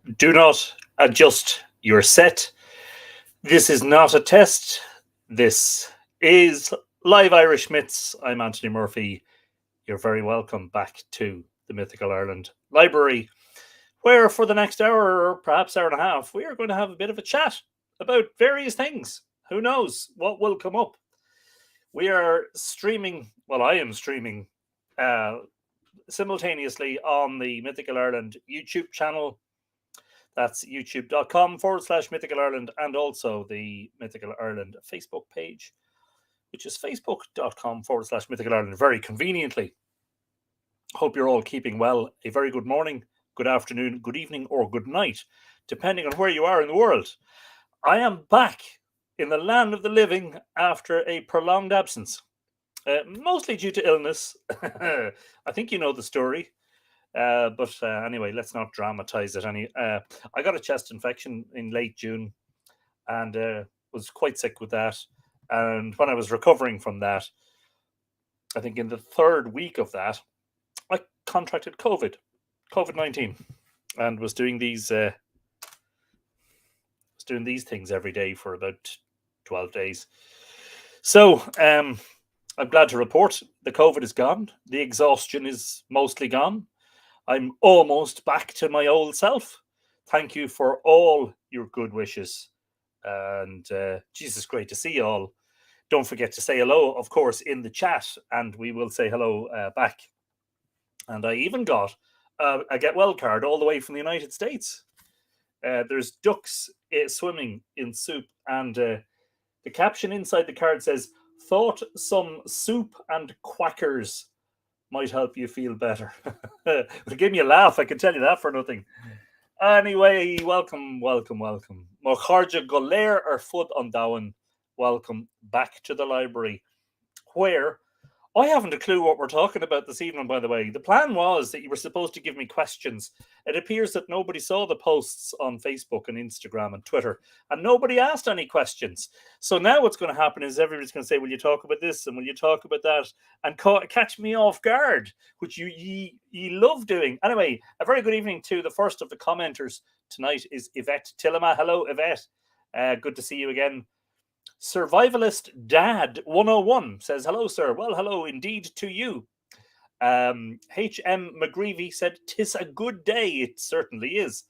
Do not adjust your set. This is not a test. This is Live Irish Myths. I'm Anthony Murphy. You're very welcome back to the Mythical Ireland Library, where for the next hour or perhaps hour and a half, we are going to have a bit of a chat about various things. Who knows what will come up? We are streaming, well, I am streaming simultaneously on the Mythical Ireland YouTube channel. That's youtube.com/Mythical Ireland, and also the Mythical Ireland Facebook page, which is facebook.com/Mythical Ireland, very conveniently. Hope you're all keeping well. A very good morning, good afternoon, good evening, or good night, depending on where you are in the world. I am back in the land of the living after a prolonged absence, mostly due to illness. I think you know the story. But anyway, let's not dramatize it any. I got a chest infection in late June and was quite sick with that. And when I was recovering from that, I think in the third week of that, I contracted COVID-19, and was doing these things every day for about 12 days. So I'm glad to report the COVID is gone. The exhaustion is mostly gone. I'm almost back to my old self. Thank you for all your good wishes. And Jesus, great to see you all. Don't forget to say hello, of course, in the chat, and we will say hello back. And I even got a get well card all the way from the United States. There's ducks swimming in soup, and the caption inside the card says, "Thought some soup and quackers might help you feel better." It gave me a laugh, I can tell you that for nothing. Anyway, welcome. Mojarja Golair or Fud on Dowan. Welcome back to the library, where I haven't a clue what we're talking about this evening, by the way. The plan was that you were supposed to give me questions. It appears that nobody saw the posts on Facebook and Instagram and Twitter, and nobody asked any questions. So now what's going to happen is everybody's going to say, will you talk about this and will you talk about that, and catch me off guard, which you love doing. Anyway, a very good evening to the first of the commenters tonight is Yvette Tillema. Hello, Yvette. Good to see you again. Survivalist Dad 101 says, hello, sir. Well, hello indeed to you. H.M. McGreevy said, "'Tis a good day." It certainly is.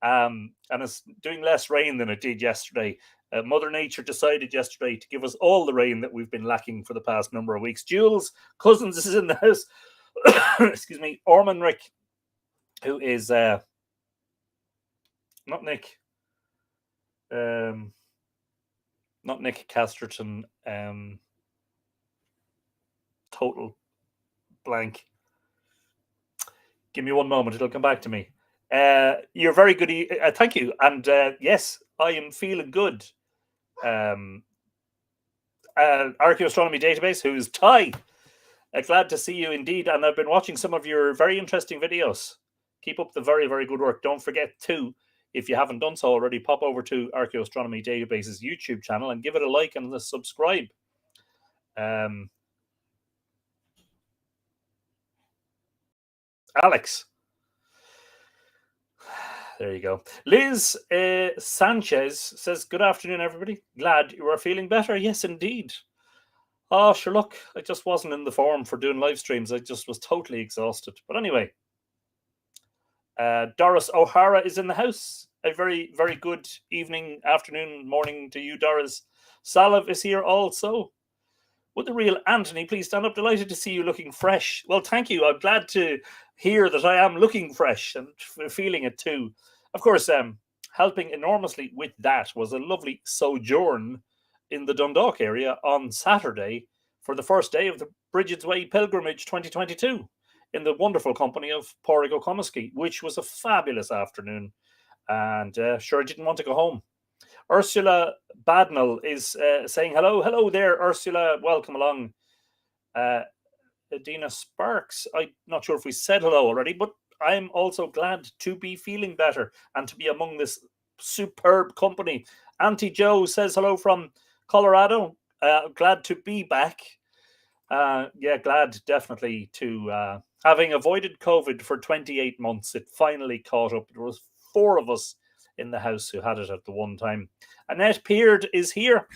And it's doing less rain than it did yesterday. Mother Nature decided yesterday to give us all the rain that we've been lacking for the past number of weeks. Jules Cousins is in the house. Excuse me. Orman Rick, who is not Nick. Not Nick Casterton. Total blank. Give me one moment. It'll come back to me. You're very good. Thank you. And yes, I am feeling good. Archaeoastronomy Database, who is Ty. Glad to see you indeed. And I've been watching some of your very interesting videos. Keep up the very, very good work. Don't forget to, if you haven't done so already, pop over to Archaeoastronomy Database's YouTube channel and give it a like and a subscribe. Alex. There you go. Liz Sanchez says, good afternoon, everybody. Glad you are feeling better. Yes, indeed. Oh, sure, look, I just wasn't in the form for doing live streams. I just was totally exhausted. But anyway, Doris O'Hara is in the house. A very, very good evening, afternoon, morning to you, Doris. Salav is here also. Would the real Anthony please stand up? Delighted to see you looking fresh. Well, thank you. I'm glad to hear that I am looking fresh and feeling it too. Of course, helping enormously with that was a lovely sojourn in the Dundalk area on Saturday for the first day of the Bridget's Way Pilgrimage 2022 in the wonderful company of Pádraig Ó Cumasci, which was a fabulous afternoon. And sure, I didn't want to go home. Ursula Badnell is saying hello. Hello there, Ursula. Welcome along. Adina Sparks. I'm not sure if we said hello already, but I'm also glad to be feeling better and to be among this superb company. Auntie Joe says hello from Colorado. Glad to be back. Yeah, glad definitely to having avoided COVID for 28 months. It finally caught up. It was 4 of us in the house who had it at the one time. Annette Peard is here.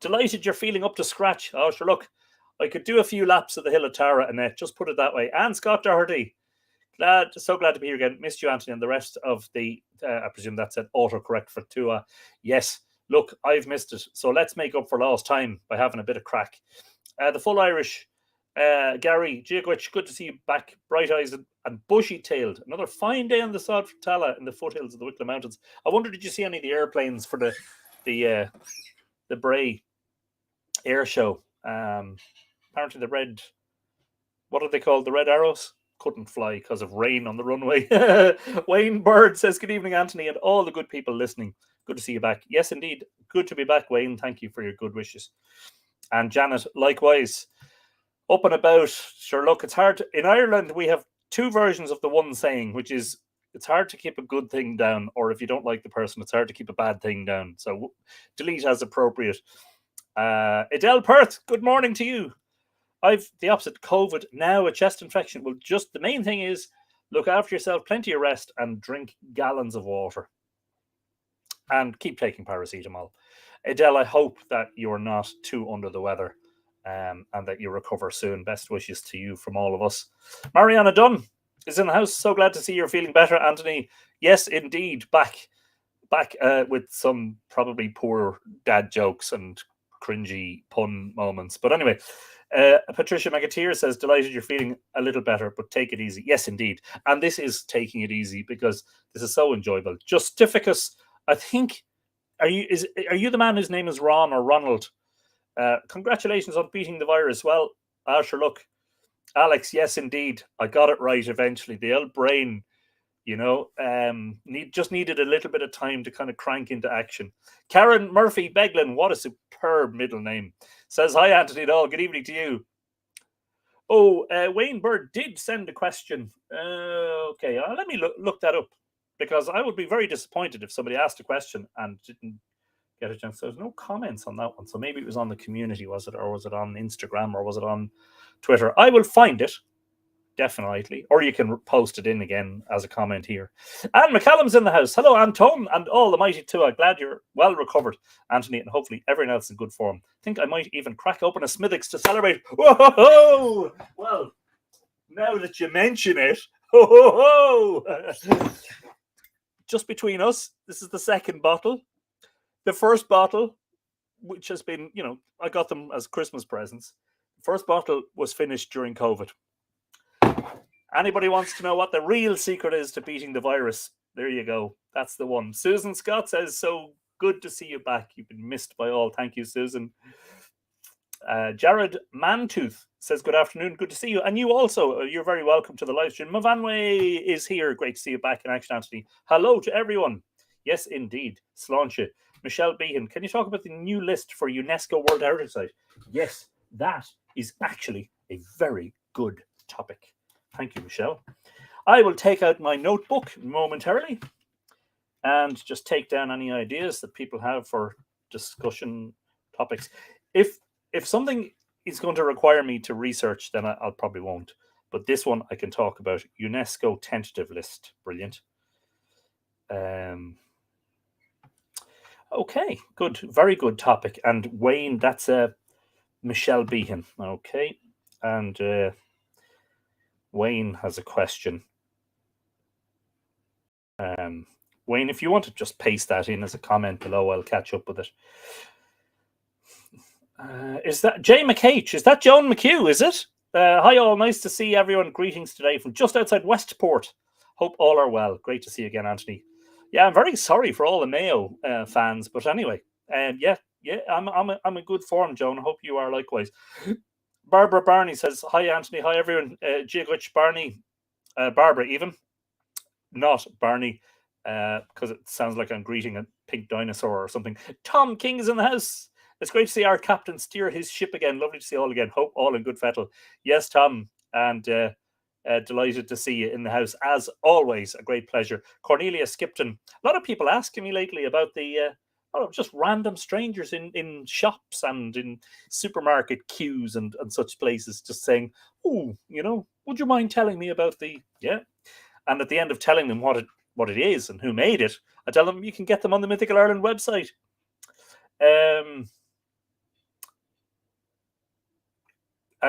Delighted you're feeling up to scratch. Oh, sure, look, I could do a few laps of the Hill of Tara, Annette, just put it that way. And Scott Doherty, so glad to be here again. Missed you, Anthony, and the rest of the, I presume that's an autocorrect for Tua. Yes, look, I've missed it. So let's make up for lost time by having a bit of crack. The full Irish, Gary Giagwich, good to see you back. Bright eyes and bushy-tailed. Another fine day on the sod for Tala in the foothills of the Wicklow Mountains. I wonder, did you see any of the airplanes for the Bray air show? Apparently the red, what are they called? The Red Arrows? Couldn't fly because of rain on the runway. Wayne Bird says, good evening, Anthony, and all the good people listening. Good to see you back. Yes, indeed. Good to be back, Wayne. Thank you for your good wishes. And Janet, likewise. Up and about. Sure, look, it's hard. In Ireland, we have 2 versions of the one saying, which is, it's hard to keep a good thing down, or if you don't like the person, it's hard to keep a bad thing down. So delete as appropriate. Adele Perth, good morning to you. I've the opposite, COVID, now a chest infection. Well, just the main thing is look after yourself, plenty of rest, and drink gallons of water. And keep taking paracetamol. Adele, I hope that you're not too under the weather and that you recover soon. Best wishes to you from all of us. Mariana Dunn is in the house. So glad to see you're feeling better, Anthony. Yes, indeed. Back with some probably poor dad jokes and cringy pun moments. But anyway, Patricia McAteer says, delighted you're feeling a little better, but take it easy. Yes, indeed. And this is taking it easy because this is so enjoyable. Justificus, I think, are you the man whose name is Ron or Ronald? Congratulations on beating the virus. Well, sure, look, Alex, yes, indeed. I got it right eventually. The old brain, just needed a little bit of time to kind of crank into action. Karen Murphy Beglin, what a superb middle name, says, hi, Anthony Dahl. Good evening to you. Oh, Wayne Bird did send a question. Okay, let me look that up, because I would be very disappointed if somebody asked a question and didn't get a chance. There's no comments on that one. So maybe it was on the community, was it? Or was it on Instagram? Or was it on Twitter? I will find it. Definitely. Or you can post it in again as a comment here. Anne McCallum's in the house. Hello, Anton, and all the mighty Tua. Glad you're well recovered, Anthony, and hopefully everyone else in good form. I think I might even crack open a Smithwick's to celebrate. Whoa! Well, now that you mention it, just between us, this is the second bottle. The first bottle, which has been, I got them as Christmas presents. The first bottle was finished during COVID. Anybody wants to know what the real secret is to beating the virus? There you go. That's the one. Susan Scott says, so good to see you back. You've been missed by all. Thank you, Susan. Jared Mantooth says, good afternoon. Good to see you. And you also, you're very welcome to the live stream. Mavanwe is here. Great to see you back in action, Anthony. Hello to everyone. Yes, indeed. Sláinte. Michelle Behan, can you talk about the new list for UNESCO World Heritage Site? Yes, that is actually a very good topic. Thank you, Michelle. I will take out my notebook momentarily and just take down any ideas that people have for discussion topics. If something is going to require me to research, then I'll probably won't. But this one I can talk about. UNESCO tentative list. Brilliant. Okay, good. Very good topic. And Wayne, that's Michelle Behan. Okay. And Wayne has a question. Wayne, if you want to just paste that in as a comment below, I'll catch up with it. Is that Jay McH? Is that Joan McHugh? Is it? Hi all, nice to see everyone. Greetings today from just outside Westport. Hope all are well. Great to see you again, Anthony. Yeah, I'm very sorry for all the Mayo fans, but anyway, yeah, I'm in good form, Joan. I hope you are likewise. Barbara Barney says, hi, Anthony. Hi, everyone. Giagwich Barney. Barbara, even. Not Barney, because it sounds like I'm greeting a pink dinosaur or something. Tom King is in the house. It's great to see our captain steer his ship again. Lovely to see you all again. Hope all in good fettle. Yes, Tom, and delighted to see you in the house. As always, a great pleasure. Cornelia Skipton. A lot of people asking me lately about the... just random strangers in shops and in supermarket queues and such places, just saying, oh, would you mind telling me about the... Yeah. And at the end of telling them what what it is and who made it, I tell them you can get them on the Mythical Ireland website.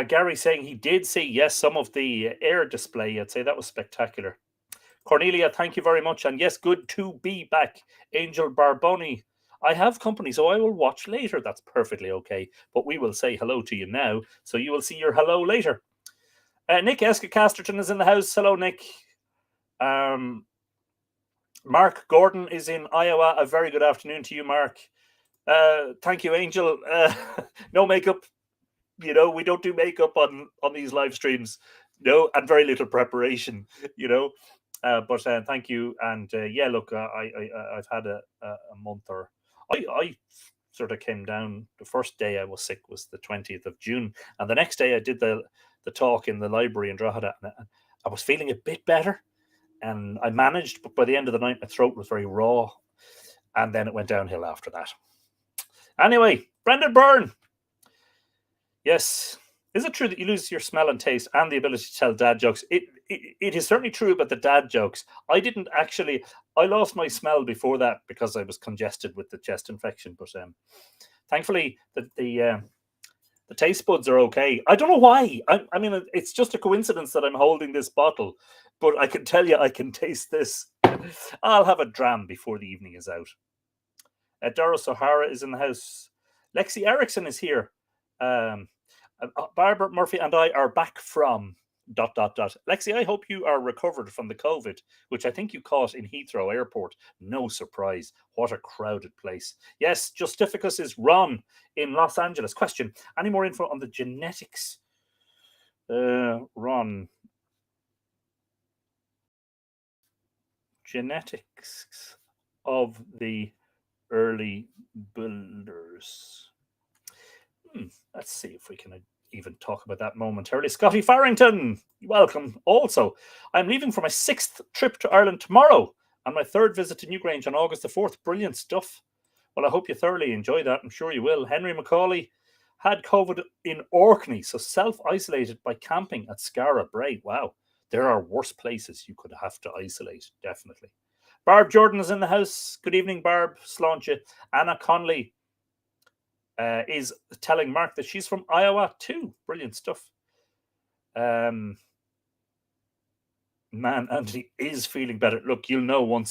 Gary saying he did see, yes, some of the air display. I'd say that was spectacular. Cornelia, thank you very much. And yes, good to be back. Angel Barboni, I have company, so I will watch later. That's perfectly okay. But we will say hello to you now, so you will see your hello later. Nick Eska-Casterton is in the house. Hello, Nick. Mark Gordon is in Iowa. A very good afternoon to you, Mark. Thank you, Angel. No makeup. You know, we don't do makeup on these live streams. No, and very little preparation. You know, but thank you. And yeah, look, I've had a month, or I sort of came down. The first day I was sick was the 20th of June, and the next day I did the talk in the library in Drogheda, and I was feeling a bit better, and I managed. But by the end of the night, my throat was very raw, and then it went downhill after that. Anyway, Brendan Byrne. Yes. Is it true that you lose your smell and taste and the ability to tell dad jokes? It is certainly true about the dad jokes. I lost my smell before that because I was congested with the chest infection. But thankfully, the taste buds are okay. I don't know why. I mean, it's just a coincidence that I'm holding this bottle. But I can tell you, I can taste this. I'll have a dram before the evening is out. Dara Sahara is in the house. Lexi Erickson is here. Barbara Murphy and I are back from ... Lexi, I hope you are recovered from the COVID, which I think you caught in Heathrow Airport. No surprise. What a crowded place. Yes, Justificus is Ron in Los Angeles. Question, any more info on the genetics? Ron. Genetics of the early builders. Let's see if we can even talk about that momentarily. Scotty Farrington, welcome. Also, I'm leaving for my 6th trip to Ireland tomorrow and my 3rd visit to Newgrange on August the 4th. Brilliant stuff. Well, I hope you thoroughly enjoy that. I'm sure you will. Henry McCauley had COVID in Orkney, so self-isolated by camping at Skara Brae. Wow, there are worse places you could have to isolate, definitely. Barb Jordan is in the house. Good evening, Barb. Sláinte. Anna Conley is telling Mark that she's from Iowa too. Brilliant stuff. Man, Anthony is feeling better. Look, you'll know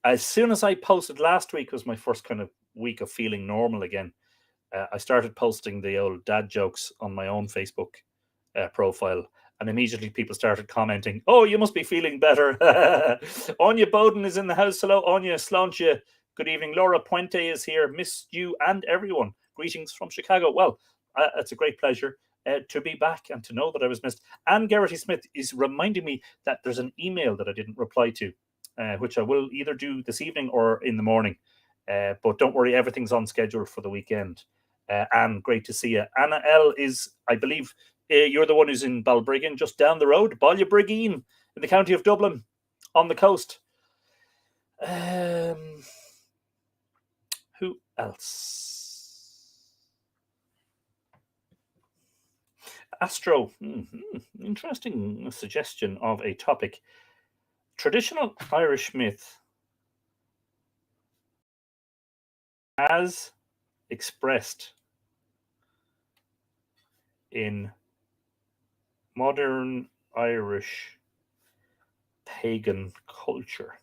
as soon as I posted last week was my first kind of week of feeling normal again. I started posting the old dad jokes on my own Facebook profile, and immediately people started commenting, "Oh, you must be feeling better." Anya Bowden is in the house. Hello, Anya. Sláinte. Good evening. Laura Puente is here. Missed you and everyone. Greetings from Chicago. Well, it's a great pleasure to be back and to know that I was missed. Anne Garrity Smith is reminding me that there's an email that I didn't reply to, which I will either do this evening or in the morning. But don't worry, everything's on schedule for the weekend. Anne, great to see you. Anna L is, I believe, you're the one who's in Balbriggan, just down the road. Ballybrigeen in the county of Dublin, on the coast. Who else? Astro, interesting suggestion of a topic. Traditional Irish myth as expressed in modern Irish pagan culture.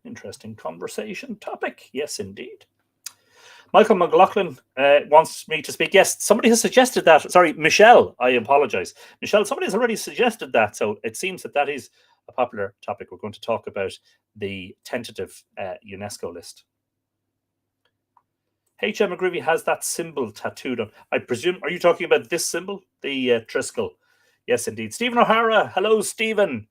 Interesting conversation topic. Yes, indeed. Michael McLaughlin wants me to speak. Yes, somebody has suggested that. Sorry, Michelle, I apologize. Michelle, somebody has already suggested that. So it seems that is a popular topic. We're going to talk about the tentative UNESCO list. H.M. McGreevy has that symbol tattooed on. I presume, are you talking about this symbol? The Triskel. Yes, indeed. Stephen O'Hara. Hello, Stephen.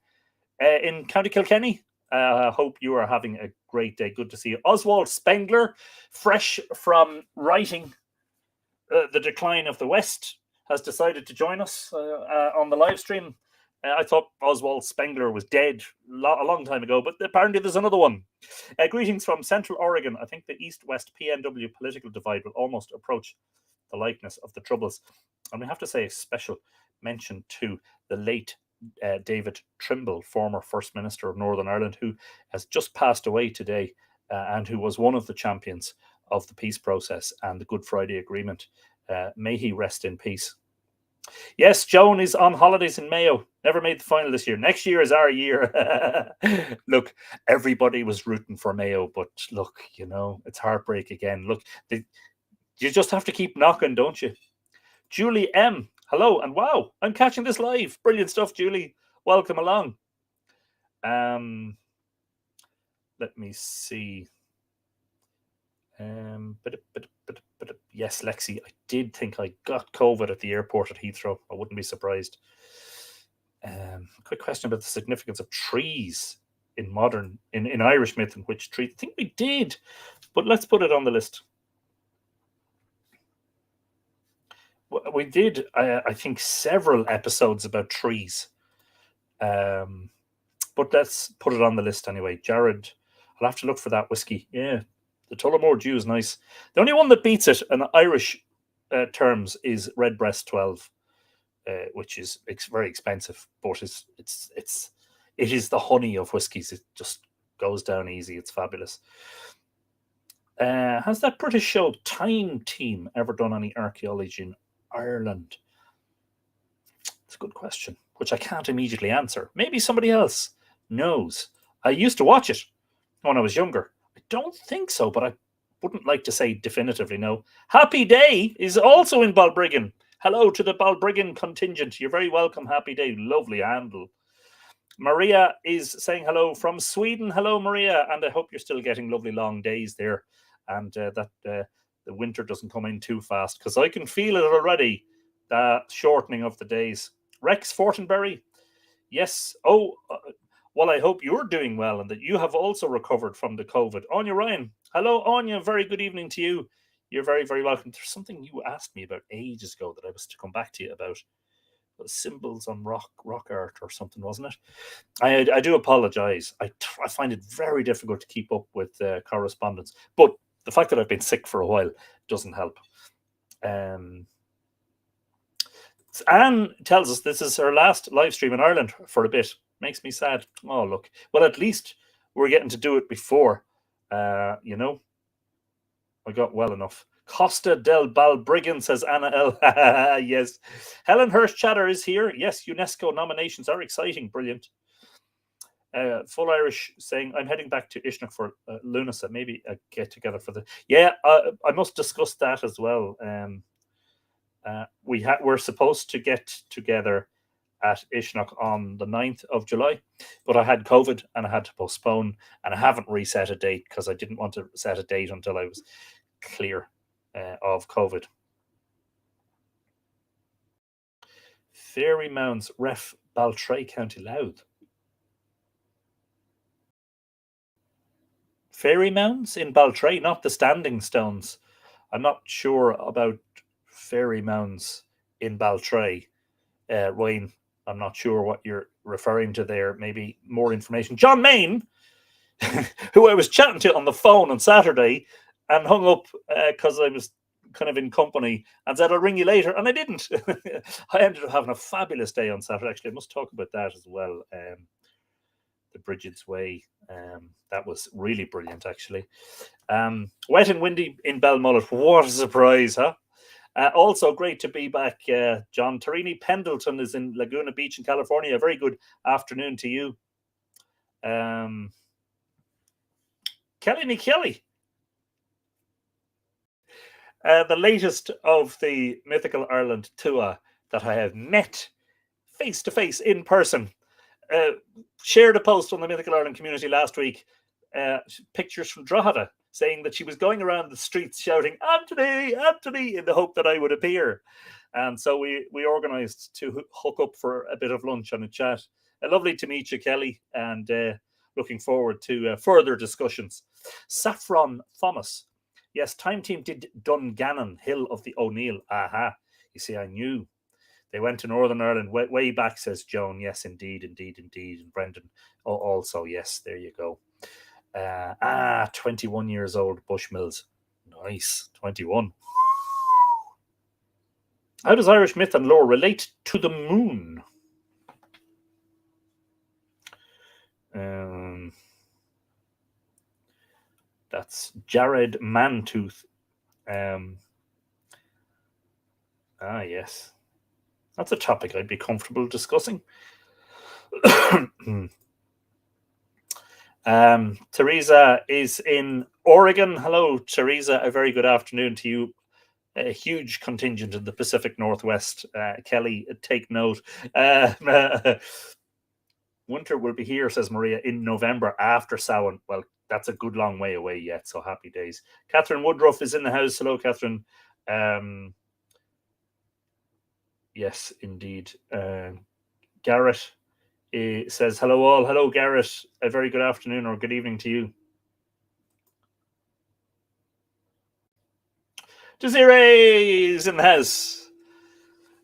In County Kilkenny. Hope you are having a great day. Good to see you. Oswald Spengler, fresh from writing The Decline of the West, has decided to join us on the live stream. I thought Oswald Spengler was dead a long time ago, but apparently there's another one. Greetings from Central Oregon. I think the East-West PNW political divide will almost approach the likeness of the Troubles. And we have to say a special mention to the late David Trimble, former First Minister of Northern Ireland, who has just passed away today, and who was one of the champions of the peace process and the Good Friday Agreement. May he rest in peace. Yes, Joan is on holidays in Mayo. Never made the final this year. Next year is our year. Look, everybody was rooting for Mayo, but look, it's heartbreak again. Look, you just have to keep knocking, don't you? Julie M. Hello, and wow, I'm catching this live. Brilliant stuff, Julie. Welcome along. Let me see. Yes, Lexi, I did think I got COVID at the airport at Heathrow. I wouldn't be surprised. Quick question about the significance of trees in Irish myth, and which tree. I think we did, but let's put it on the list. We did, I think, several episodes about trees. But let's put it on the list anyway. Jared, I'll have to look for that whiskey. Yeah, the Tullamore Dew is nice. The only one that beats it in Irish terms is Redbreast 12, which is very expensive, but it is the honey of whiskies. It just goes down easy. It's fabulous. Has that British show Time Team ever done any archaeology in Ireland? It's a good question, which I can't immediately answer. Maybe somebody else knows. I used to watch it when I was younger. I don't think so, but I wouldn't like to say definitively no. Happy Day is also in Balbriggan. Hello to the Balbriggan contingent. You're very welcome, Happy Day. Lovely handle. Maria is saying hello from Sweden. Hello, Maria. And I hope you're still getting lovely long days there, and that the winter doesn't come in too fast, because I can feel it already, the shortening of the days. Rex Fortenberry, yes. Oh, well, I hope you're doing well and that you have also recovered from the COVID. Anya Ryan, hello, Anya. Very good evening to you. You're very, very welcome. There's something you asked me about ages ago that I was to come back to you about. Symbols on rock art or something, wasn't it? I do apologize. I find it very difficult to keep up with correspondence, but the fact that I've been sick for a while doesn't help. Anne tells us this is her last live stream in Ireland for a bit. Makes me sad. Oh, look. Well, at least we're getting to do it before. I got well enough. Costa del Balbriggan, says Anna L. Yes. Helen Hirsch Chatter is here. Yes, UNESCO nominations are exciting. Brilliant. Full Irish saying, I'm heading back to Ishnach for Lunar, so maybe a get together for the... Yeah, I must discuss that as well. We're supposed to get together at Ishnach on the 9th of July, but I had COVID and I had to postpone, and I haven't reset a date because I didn't want to set a date until I was clear of COVID. Fairy Mounds, ref Baltray, County Louth. Fairy Mounds in Baltray, not the standing stones. I'm not sure about Fairy Mounds in Baltray. Wayne, I'm not sure what you're referring to there. Maybe more information. John Main, who I was chatting to on the phone on Saturday and hung up because I was kind of in company and said, I'll ring you later. And I didn't. I ended up having a fabulous day on Saturday. Actually, I must talk about that as well. The Bridget's Way. That was really brilliant, actually. Wet and windy in Belmullet. What a surprise, huh? Also great to be back, John. Tarini Pendleton is in Laguna Beach in California. Very good afternoon to you. Kelly Nikelly. The latest of the Mythical Ireland tour that I have met face-to-face in person. Shared a post on the Mythical Ireland community last week, pictures from Drogheda, saying that she was going around the streets shouting, Anthony, Anthony, in the hope that I would appear. And so we organised to hook up for a bit of lunch and a chat. Lovely to meet you, Kelly, and looking forward to further discussions. Saffron Thomas. Yes, Time Team did Dungannon, Hill of the O'Neill. Aha. You see, I knew. They went to Northern Ireland way back, says Joan. Yes, indeed. And Brendan also. Yes, there you go. 21 years old, Bushmills. Nice, 21. How does Irish myth and lore relate to the moon? That's Jared Mantooth. Yes. That's a topic I'd be comfortable discussing. Teresa is in Oregon. Hello, Teresa. A very good afternoon to you. A huge contingent in the Pacific Northwest. Kelly, take note. Winter will be here, says Maria, in November after Samhain. Well, that's a good long way away yet, so happy days. Catherine Woodruff is in the house. Hello, Catherine. Yes, indeed. Garrett says, hello all. Hello, Garrett. A very good afternoon or good evening to you. Desiree is in the house.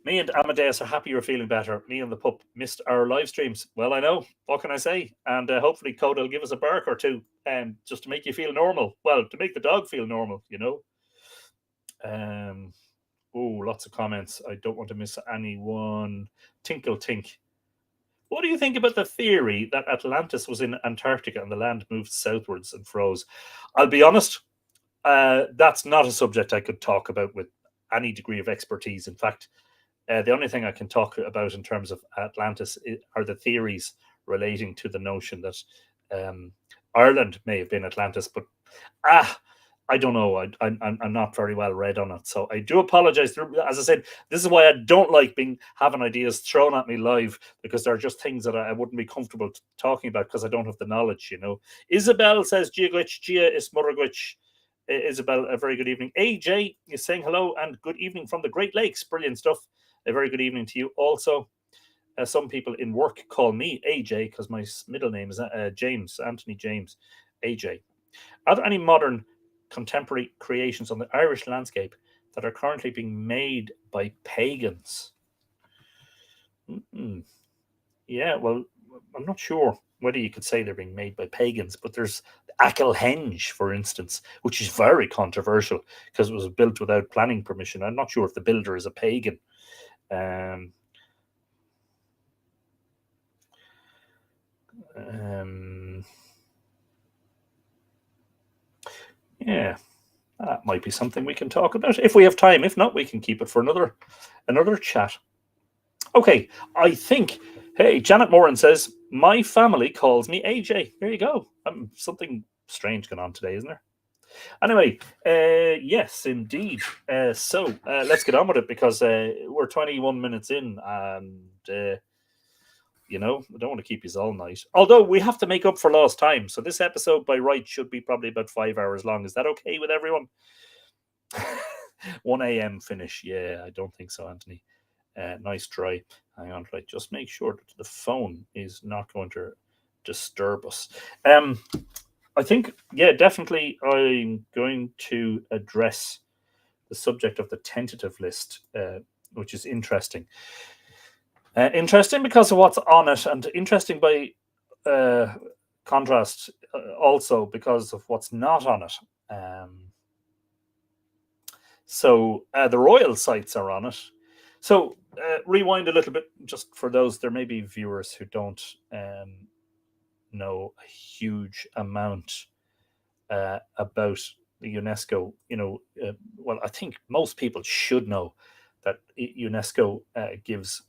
Me and Amadeus are happy you're feeling better. Me and the pup missed our live streams. Well, I know. What can I say? And hopefully Coda will give us a bark or two just to make you feel normal. Well, to make the dog feel normal, you know. Lots of comments. I don't want to miss anyone. Tinkle Tink. What do you think about the theory that Atlantis was in Antarctica and the land moved southwards and froze? I'll be honest, that's not a subject I could talk about with any degree of expertise. In fact, the only thing I can talk about in terms of Atlantis are the theories relating to the notion that Ireland may have been Atlantis, but I don't know. I'm not very well read on it, so I do apologize. As I said, this is why I don't like having ideas thrown at me live, because there are just things that I wouldn't be comfortable talking about because I don't have the knowledge. You know. Isabel says, "Gia glitch, Gia is Murragwitch." Isabel, a very good evening. AJ is saying hello and good evening from the Great Lakes. Brilliant stuff. A very good evening to you also. Some people in work call me AJ because my middle name is James, Anthony James. AJ. Are there any modern contemporary creations on the Irish landscape that are currently being made by pagans? Yeah, well, I'm not sure whether you could say they're being made by pagans, but there's Ackle-Henge, for instance, which is very controversial because it was built without planning permission. I'm not sure if the builder is a pagan. Yeah, that might be something we can talk about if we have time. If not, we can keep it for another chat. Okay, I think. Hey, Janet Moran says my family calls me AJ. There you go. Something strange going on today, isn't there? Anyway, yes, indeed. So let's get on with it because we're 21 minutes in, and you know, I don't want to keep you all night. Although we have to make up for lost time, so this episode by right should be probably about 5 hours long. Is that okay with everyone? 1 a.m. finish. Yeah, I don't think so, Anthony. Nice try. Hang on, right. Just make sure that the phone is not going to disturb us. I think, yeah, definitely I'm going to address the subject of the tentative list, which is interesting. Interesting because of what's on it, and interesting by contrast also because of what's not on it. So the royal sites are on it. So rewind a little bit, just for those, there may be viewers who don't know a huge amount about the UNESCO. You know, well, I think most people should know that UNESCO gives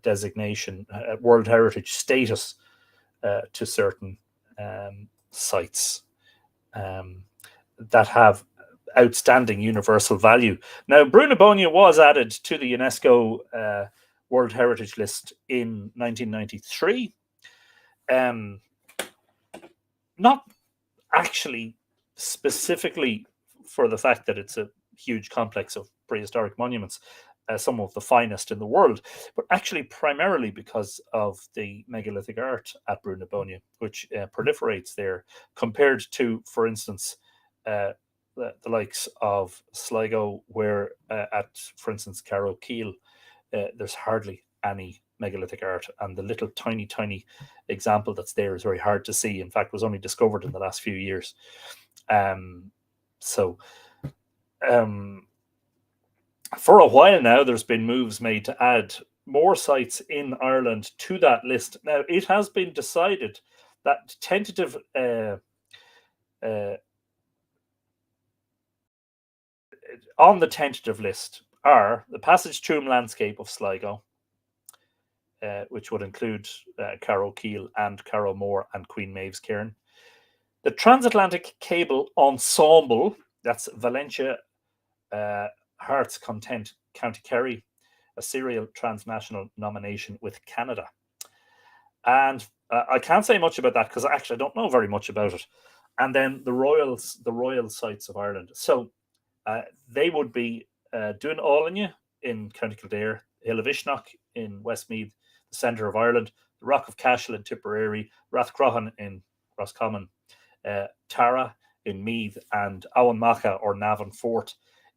designation, World Heritage status to certain sites that have outstanding universal value. Now, Brunebonia was added to the UNESCO World Heritage List in 1993. Not actually specifically for the fact that it's a huge complex of prehistoric monuments, some of the finest in the world, but actually primarily because of the megalithic art at Brunebonia, which proliferates there compared to, for instance, the likes of Sligo, where at, for instance, Carrow Keel, there's hardly any megalithic art, and the little tiny example that's there is very hard to see. In fact, was only discovered in the last few years. For a while now, there's been moves made to add more sites in Ireland to that list. Now, it has been decided that tentative on the tentative list are the passage tomb landscape of Sligo, which would include Carrowkeel and Carrowmore and Queen Maeve's Cairn. The Transatlantic Cable Ensemble, that's Valentia, Hearts Content, County Kerry, a serial transnational nomination with Canada. And I can't say much about that because actually I don't know very much about it. And then the royal sites of Ireland. So they would be Dún Álainne in County Kildare, Hill of Ishnock in Westmeath, the centre of Ireland, the Rock of Cashel in Tipperary, Rathcroghan in Roscommon, Tara in Meath, and Owenmacha or Navan Fort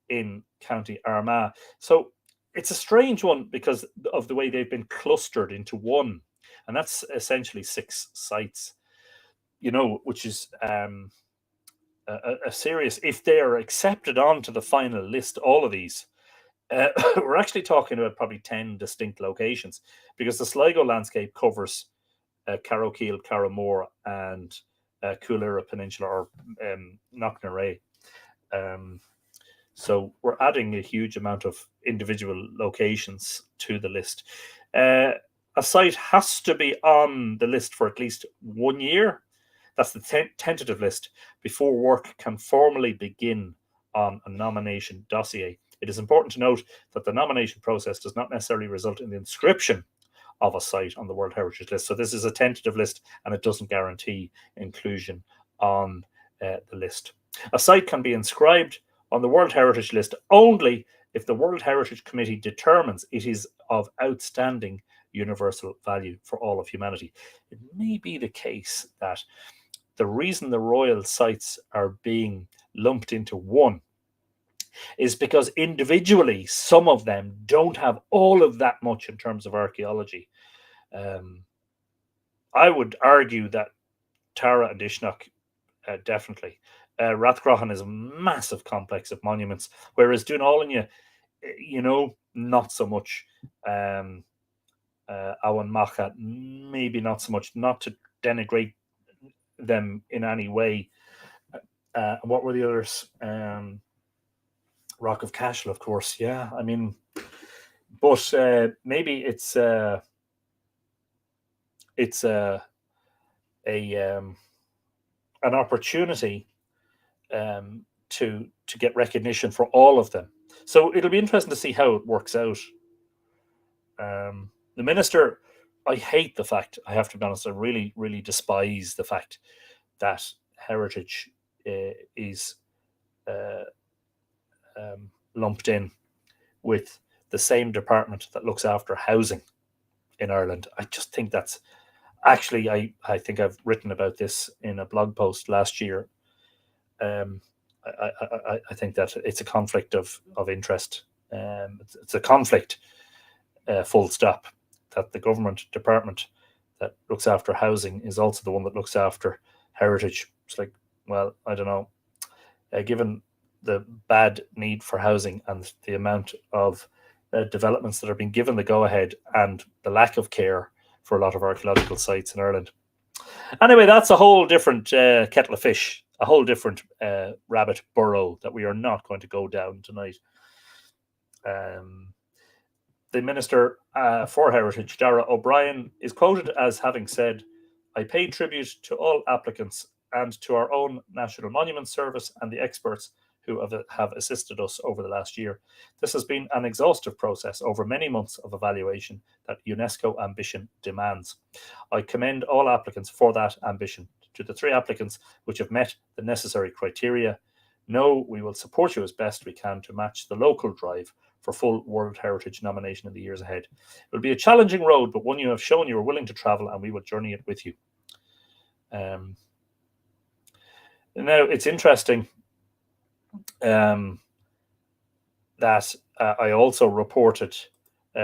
in County Armagh. So it's a strange one because of the way they've been clustered into one, and that's essentially 6 sites, which is a serious, if they're accepted onto the final list, all of these, we're actually talking about probably 10 distinct locations, because the Sligo landscape covers Carrowkeel, Carrowmore, and Coolera Peninsula, or Knocknarea. So we're adding a huge amount of individual locations to the list. A site has to be on the list for at least 1 year. That's the tentative list before work can formally begin on a nomination dossier. It is important to note that the nomination process does not necessarily result in the inscription of a site on the World Heritage List. So this is a tentative list, and it doesn't guarantee inclusion on the list. A site can be inscribed on the World Heritage List only if the World Heritage Committee determines it is of outstanding universal value for all of humanity. It may be the case that the reason the royal sites are being lumped into one is because individually some of them don't have all of that much in terms of archaeology. I would argue that Tara and Ishnock definitely. Rathcroghan is a massive complex of monuments, whereas Dún Álainne, not so much. Owenmacha, maybe not so much, not to denigrate them in any way. What were the others? Rock of Cashel, of course. Yeah, I mean, but maybe it's an opportunity to get recognition for all of them. So it'll be interesting to see how it works out. The minister, I hate the fact, I have to be honest, I really, really despise the fact that heritage is lumped in with the same department that looks after housing in Ireland. I just think that's actually, I think I've written about this in a blog post last year. I think that it's a conflict of interest. It's a conflict, full stop, that the government department that looks after housing is also the one that looks after heritage. It's like, well, I don't know. Given the bad need for housing and the amount of developments that are being given the go-ahead and the lack of care for a lot of archaeological sites in Ireland. Anyway, that's a whole different kettle of fish, a whole different rabbit burrow that we are not going to go down tonight. The Minister for Heritage, Dara O'Brien, is quoted as having said, "I pay tribute to all applicants and to our own National Monument Service and the experts who have assisted us over the last year. This has been an exhaustive process over many months of evaluation that UNESCO ambition demands. I commend all applicants for that ambition. To the 3 applicants which have met the necessary criteria, know we will support you as best we can to match the local drive for full World Heritage nomination in the years ahead. It will be a challenging road, but one you have shown you are willing to travel, and we will journey it with you." Now, it's interesting that I also reported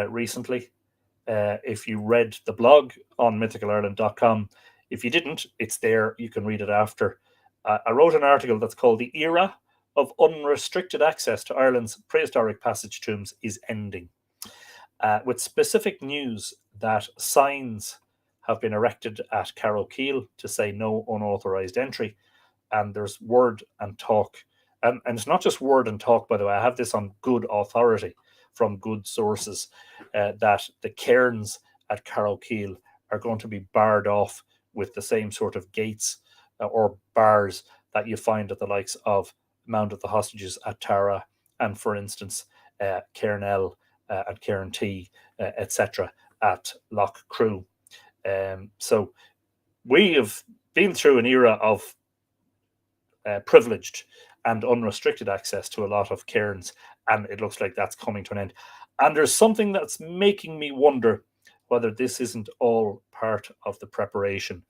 recently, if you read the blog on mythicalireland.com, if you didn't, it's there, you can read it after. I wrote an article that's called "The Era of Unrestricted Access to Ireland's Prehistoric Passage Tombs is Ending," with specific news that signs have been erected at Carrowkeel to say no unauthorised entry, and there's word and talk and it's not just word and talk, by the way. I have this on good authority from good sources, that the cairns at Carrowkeel are going to be barred off with the same sort of gates or bars that you find at the likes of Mount of the Hostages at Tara, and, for instance, Cairnell and Cairn T, etc., at Loch Crew. So we have been through an era of privileged and unrestricted access to a lot of cairns, and it looks like that's coming to an end. And there's something that's making me wonder whether this isn't all part of the preparation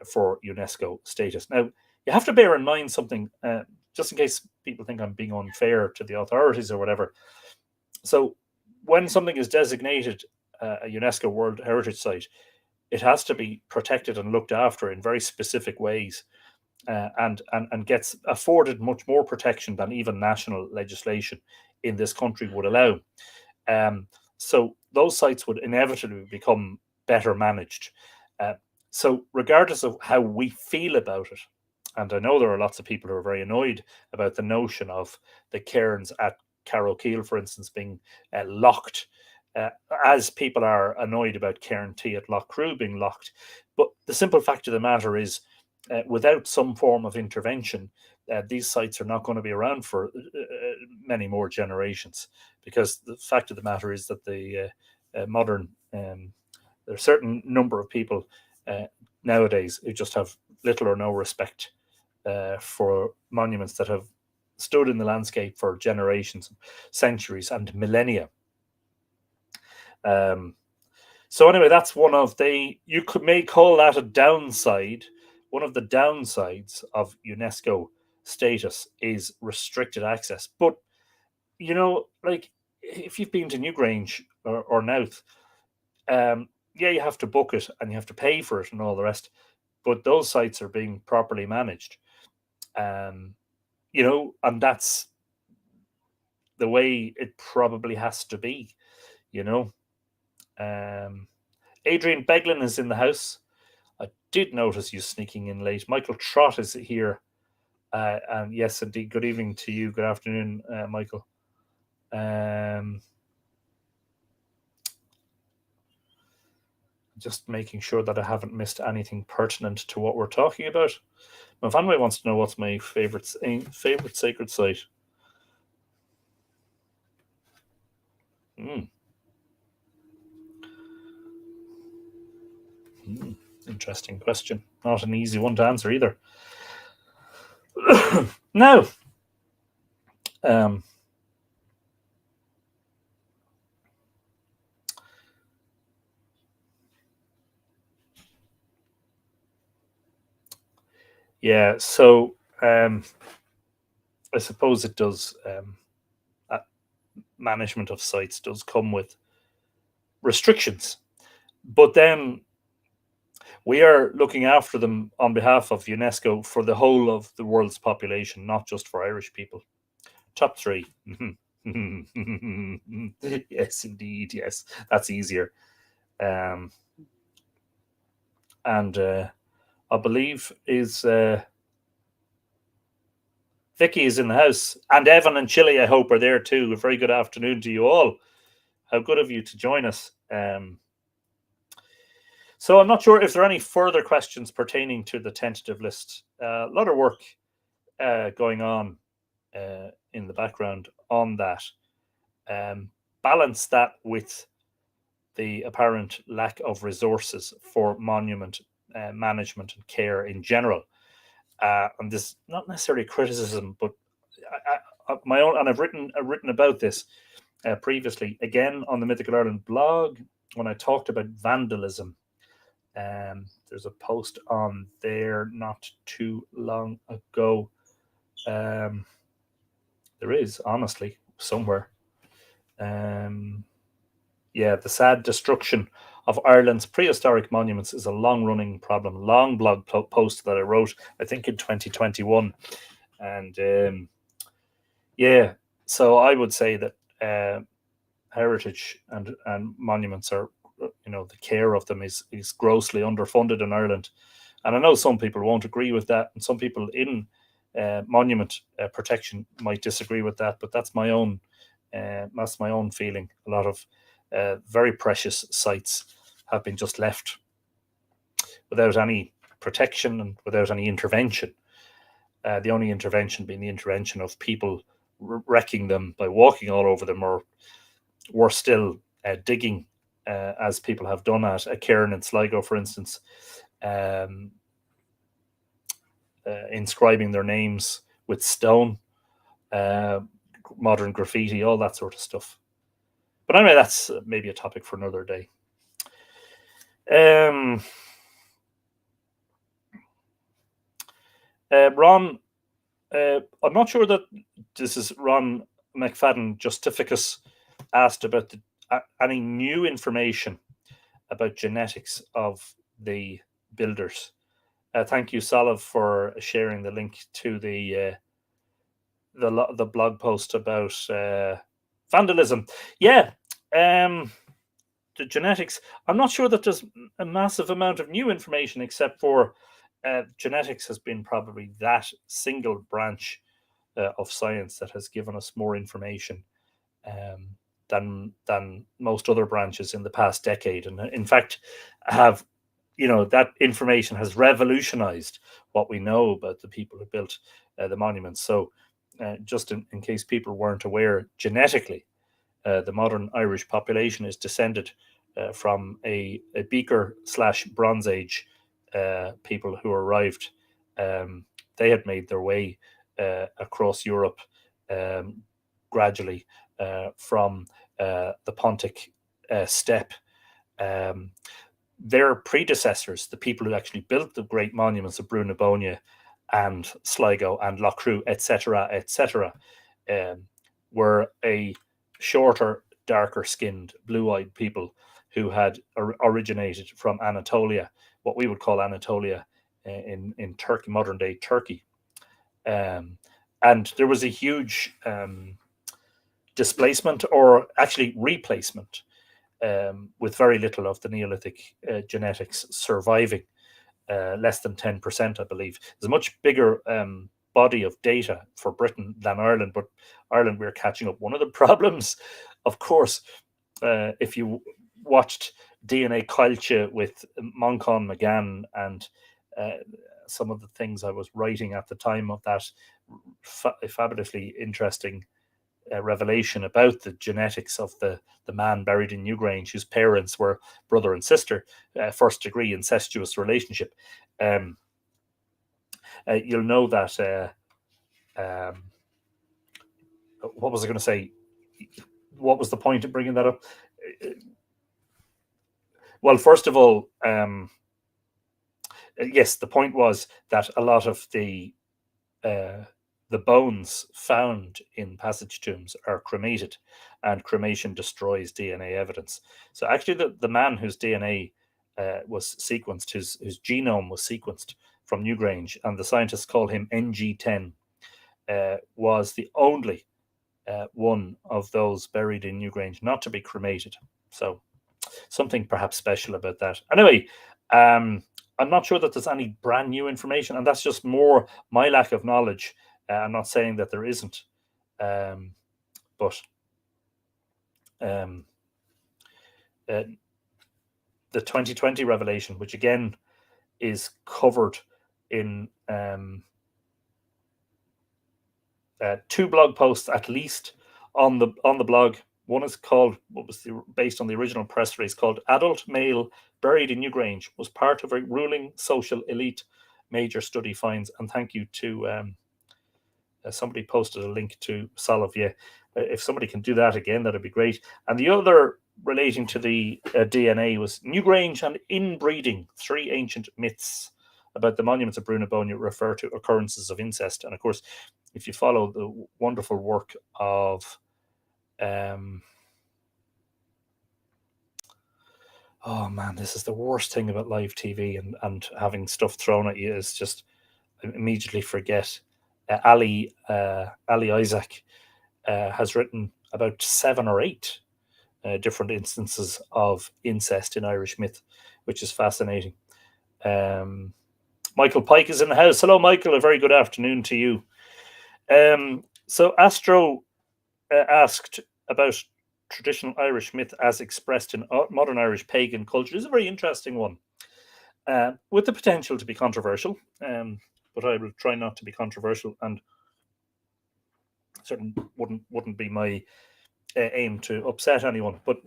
for UNESCO status. Now, you have to bear in mind something, just in case people think I'm being unfair to the authorities or whatever. So, when something is designated a UNESCO World Heritage Site, it has to be protected and looked after in very specific ways, and gets afforded much more protection than even national legislation in this country would allow. So those sites would inevitably become better managed. Uh, so regardless of how we feel about it, and I know there are lots of people who are very annoyed about the notion of the cairns at Carrowkeel, for instance, being locked, as people are annoyed about Cairn T at Loch Crew being locked. But the simple fact of the matter is, without some form of intervention, these sites are not going to be around for many more generations. Because the fact of the matter is that the modern, there are a certain number of people nowadays who just have little or no respect for monuments that have stood in the landscape for generations, centuries, and millennia. So anyway, that's one of may call that a downside. One of the downsides of UNESCO status is restricted access. But, like, if you've been to Newgrange or Nouth, yeah, you have to book it and you have to pay for it and all the rest. But those sites are being properly managed. And that's the way it probably has to be, Adrian Beglin is in the house. I did notice you sneaking in late. Michael Trott is here. And yes, indeed, good evening to you. Good afternoon, Michael. Just making sure that I haven't missed anything pertinent to what we're talking about. Vanway wants to know what's my favorite sacred site. Interesting question. Not an easy one to answer either. Now, yeah, so I suppose it does. Management of sites does come with restrictions, but then we are looking after them on behalf of UNESCO for the whole of the world's population, not just for Irish people. Top three. Yes, indeed. Yes, that's easier. And I believe is Vicky is in the house, and Evan and Chile, I hope, are there too. A very good afternoon to you all. How good of you to join us. So I'm not sure if there are any further questions pertaining to the tentative list. A lot of work going on in the background on that. Balance that with the apparent lack of resources for monument management and care in general. And this not necessarily criticism, but my own, and I've written about this previously, again on the Mythical Ireland blog when I talked about vandalism. There's a post on there not too long ago. There is, honestly, somewhere. Yeah, the sad destruction of Ireland's prehistoric monuments is a long-running problem. Long blog post that I wrote, I think, in 2021, and yeah. So I would say that heritage and monuments are, the care of them is grossly underfunded in Ireland, and I know some people won't agree with that, and some people in monument protection might disagree with that, but that's my own feeling. A lot of very precious sites have been just left without any protection and without any intervention. The only intervention being the intervention of people wrecking them by walking all over them, or worse still, digging, as people have done at a cairn in Sligo, for instance, inscribing their names with stone, modern graffiti, all that sort of stuff. But anyway, that's maybe a topic for another day. Ron, I'm not sure that this is Ron McFadden Justificus asked about any new information about genetics of the builders. Thank you, Salav, for sharing the link to the blog post about vandalism. Yeah, the genetics. I'm not sure that there's a massive amount of new information, except for genetics has been probably that single branch of science that has given us more information than most other branches in the past decade, and in fact have, that information has revolutionized what we know about the people who built the monuments. So just in case people weren't aware, genetically the modern Irish population is descended from a Beaker/Bronze Age people who arrived. They had made their way across Europe gradually from the Pontic steppe. Their predecessors, the people who actually built the great monuments of Brú-na-Bóinne and Sligo and Loughcrew, etc., were a shorter, darker skinned, blue eyed people who had originated from Anatolia, what we would call Anatolia in Turkey, modern day Turkey. And there was a huge displacement, or actually replacement, with very little of the Neolithic genetics surviving, less than 10%, I believe. There's a much bigger body of data for Britain than Ireland, but Ireland, we're catching up. One of the problems, of course, if you watched DNA Culture with Moncon McGann and some of the things I was writing at the time of that fabulously interesting revelation about the genetics of the man buried in Newgrange, whose parents were brother and sister, first degree incestuous relationship. You'll know that. What was I going to say? What was the point of bringing that up? Well, first of all, yes, the point was that a lot of the bones found in passage tombs are cremated, and cremation destroys DNA evidence. So actually, the man whose DNA was sequenced, whose genome was sequenced from Newgrange, and the scientists call him NG10, was the only one of those buried in Newgrange not to be cremated. So something perhaps special about that. Anyway, I'm not sure that there's any brand new information, and that's just more my lack of knowledge. I'm not saying that there isn't, but the 2020 revelation, which again is covered in two blog posts at least on the blog. One is called, based on the original press release, called "Adult Male Buried in Newgrange Was Part of a Ruling Social Elite Major Study Finds." And thank you to somebody posted a link to Salovia. If somebody can do that again, that'd be great. And the other relating to the DNA was Newgrange and Inbreeding, 3 Ancient Myths about the monuments of Brú-na-Bóinne refer to occurrences of incest. And of course, if you follow the wonderful work of oh man, this is the worst thing about live TV and having stuff thrown at you, is just immediately forget. Ali Isaac has written about 7 or 8 different instances of incest in Irish myth, which is fascinating. Michael Pike is in the house. Hello, Michael. A very good afternoon to you. So Astro asked about traditional Irish myth as expressed in modern Irish pagan culture. It's a very interesting one, with the potential to be controversial. But I will try not to be controversial, and certainly wouldn't be my aim to upset anyone. But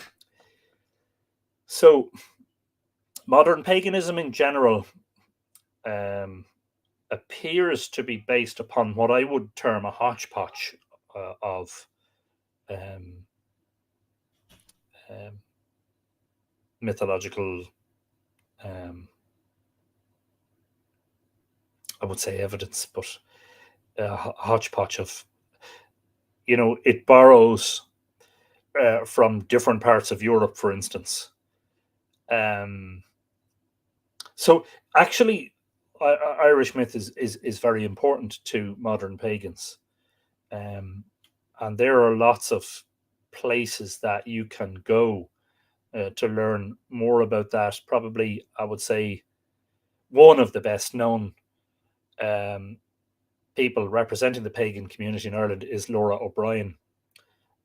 so modern paganism in general appears to be based upon what I would term a hodgepodge of um, um, mythological, I would say evidence, but a hodgepodge of, it borrows from different parts of Europe, for instance. So actually, Irish myth is very important to modern pagans. And there are lots of places that you can go to learn more about that. Probably, I would say, one of the best known people representing the pagan community in Ireland is Laura O'Brien.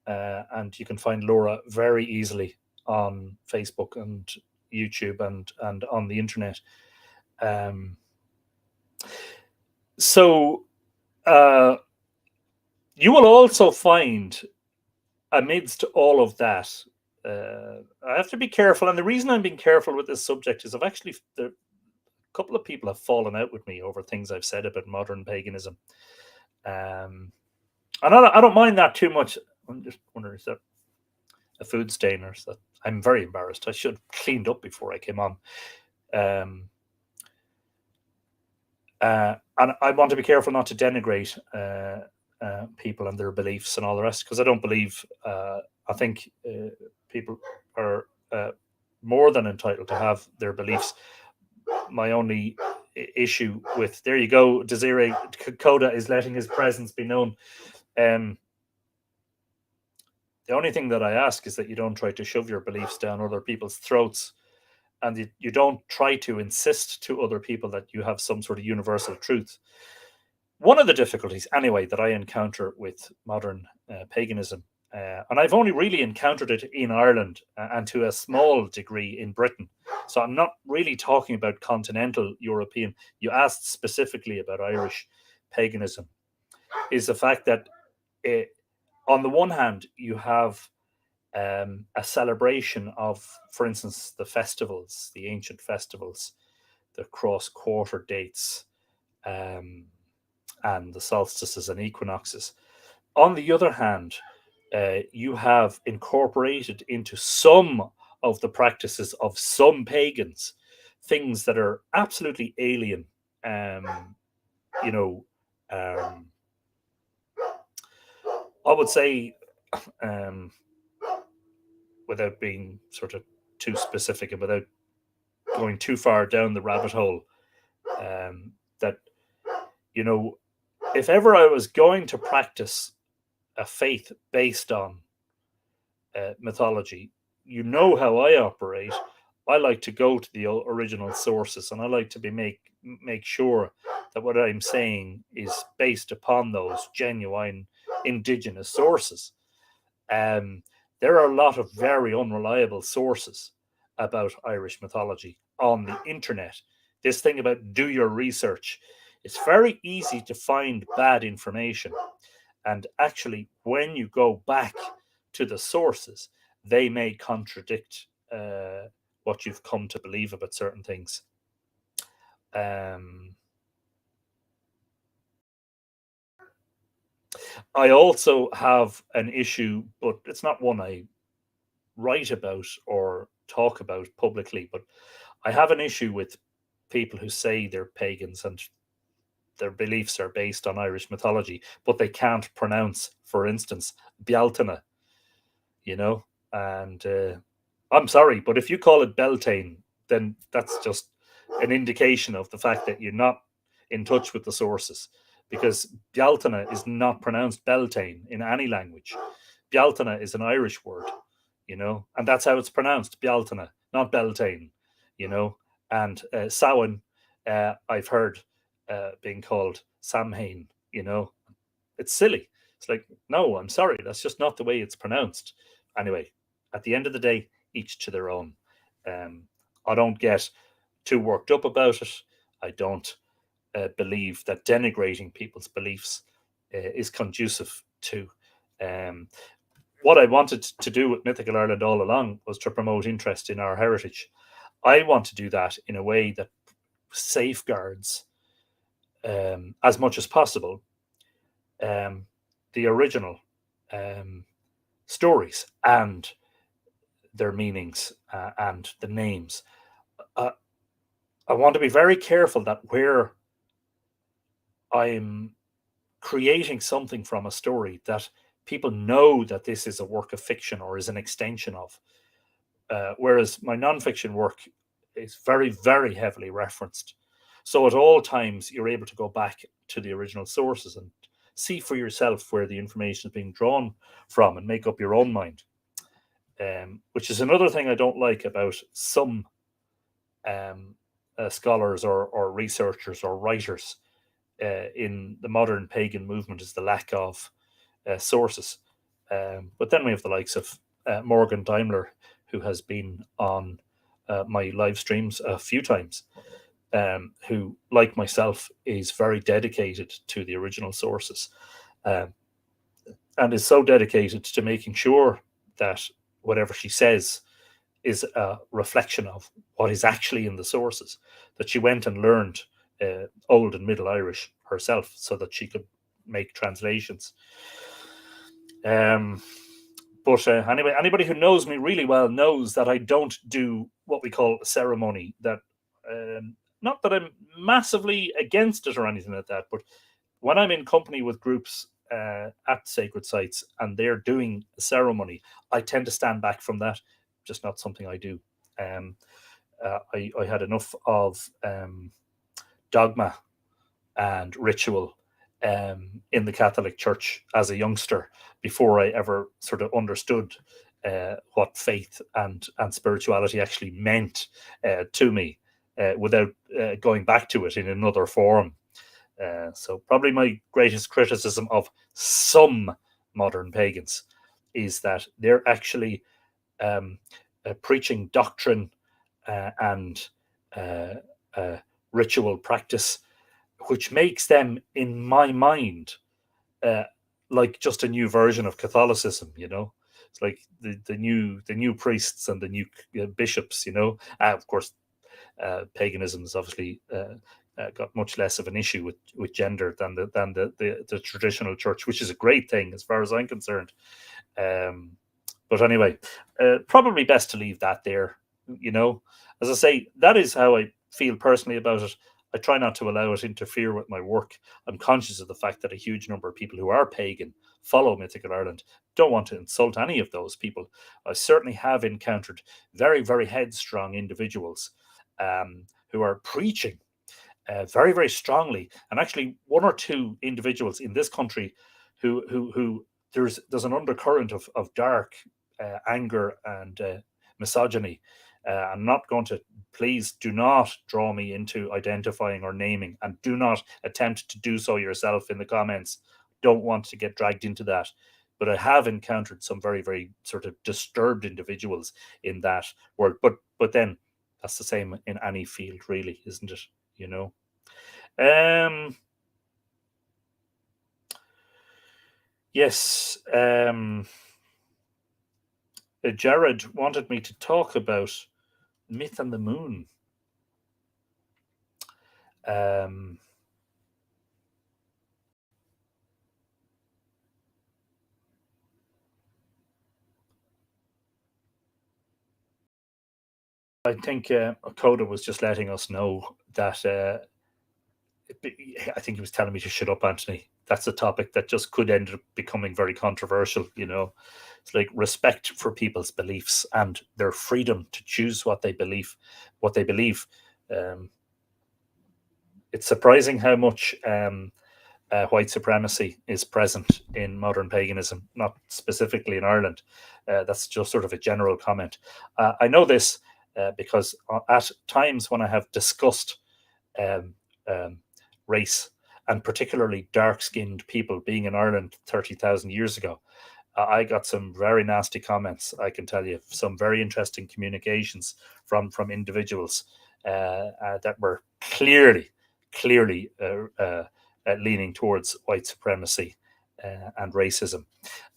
And you can find Laura very easily on Facebook and YouTube and on the internet. So you will also find, amidst all of that, I have to be careful. And the reason I'm being careful with this subject is a couple of people have fallen out with me over things I've said about modern paganism. And I don't mind that too much. I'm just wondering, is that a food stain or that? I'm very embarrassed. I should have cleaned up before I came on. And I want to be careful not to denigrate people and their beliefs and all the rest, because I don't believe. I think people are more than entitled to have their beliefs. My only issue with, there you go, Desiree Coda is letting his presence be known. The only thing that I ask is that you don't try to shove your beliefs down other people's throats, and you don't try to insist to other people that you have some sort of universal truth. One of the difficulties, anyway, that I encounter with modern paganism, and I've only really encountered it in Ireland and to a small degree in Britain. So I'm not really talking about continental European. You asked specifically about Irish paganism, is the fact that on the one hand, you have a celebration of, for instance, the festivals, the ancient festivals, the cross-quarter dates, and the solstices and equinoxes. On the other hand, you have incorporated into some of the practices of some pagans things that are absolutely alien. You know, I would say, without being sort of too specific and without going too far down the rabbit hole, that, if ever I was going to practice a faith based on mythology, how I operate. I like to go to the original sources, and I like to make sure that what I'm saying is based upon those genuine indigenous sources. There are a lot of very unreliable sources about Irish mythology on the internet. This thing about do your research, it's very easy to find bad information. And actually, when you go back to the sources, they may contradict what you've come to believe about certain things. I also have an issue, but it's not one I write about or talk about publicly, but I have an issue with people who say they're pagans and their beliefs are based on Irish mythology, but they can't pronounce, for instance, Bealtaine, and I'm sorry, but if you call it Beltane, then that's just an indication of the fact that you're not in touch with the sources, because Bealtaine is not pronounced Beltane in any language. Bealtaine is an Irish word, and that's how it's pronounced, Bealtaine, not Beltane, and Samhain I've heard being called Samhain. It's silly. It's like, no, I'm sorry, that's just not the way it's pronounced. Anyway, at the end of the day, each to their own. Um, I don't get too worked up about it. I don't believe that denigrating people's beliefs is conducive to. Um, what I wanted to do with Mythical Ireland all along was to promote interest in our heritage. I want to do that in a way that safeguards, as much as possible, um, the original um, stories and their meanings and the names. Uh, I want to be very careful that where I'm creating something from a story, that people know that this is a work of fiction or is an extension of. Whereas my nonfiction work is very, very heavily referenced. So at all times, you're able to go back to the original sources and see for yourself where the information is being drawn from and make up your own mind. Which is another thing I don't like about some um, scholars or researchers or writers in the modern pagan movement, is the lack of sources. But then we have the likes of Morgan Daimler, who has been on my live streams a few times, who, like myself, is very dedicated to the original sources, um, and is so dedicated to making sure that whatever she says is a reflection of what is actually in the sources, that she went and learned Old and Middle Irish herself so that she could make translations. But anyway, anybody who knows me really well knows that I don't do what we call ceremony. That not that I'm massively against it or anything like that, but when I'm in company with groups at sacred sites and they're doing a ceremony, I tend to stand back from that. Just not something I do. I had enough of dogma and ritual in the Catholic Church as a youngster before I ever sort of understood what faith and spirituality actually meant to me without going back to it in another form. So probably my greatest criticism of some modern pagans is that they're actually preaching doctrine and ritual practice, which makes them, in my mind, uh, like just a new version of Catholicism. It's like the new priests and the new bishops. Of course, paganism is obviously got much less of an issue with gender than the traditional church, which is a great thing as far as I'm concerned. But anyway, probably best to leave that there. As I say, that is how I feel personally about it. I try not to allow it interfere with my work. I'm conscious of the fact that a huge number of people who are pagan follow Mythical Ireland. Don't want to insult any of those people. I certainly have encountered very, very headstrong individuals who are preaching very, very strongly, and actually one or two individuals in this country who there's an undercurrent of dark anger and misogyny. I'm not going to, please do not draw me into identifying or naming, and do not attempt to do so yourself in the comments. Don't want to get dragged into that. But I have encountered some very, very sort of disturbed individuals in that world. But then that's the same in any field, really, isn't it? Yes. Jared wanted me to talk about Myth and the Moon. I think Coda was just letting us know that I think he was telling me to shut up, Anthony. That's a topic that just could end up becoming very controversial. It's like respect for people's beliefs and their freedom to choose what they believe. It's surprising how much white supremacy is present in modern paganism, not specifically in Ireland. That's just sort of a general comment. I know this because at times when I have discussed um, um, race, and particularly dark-skinned people being in Ireland 30,000 years ago. I got some very nasty comments. I can tell you some very interesting communications from individuals that were clearly leaning towards white supremacy and racism.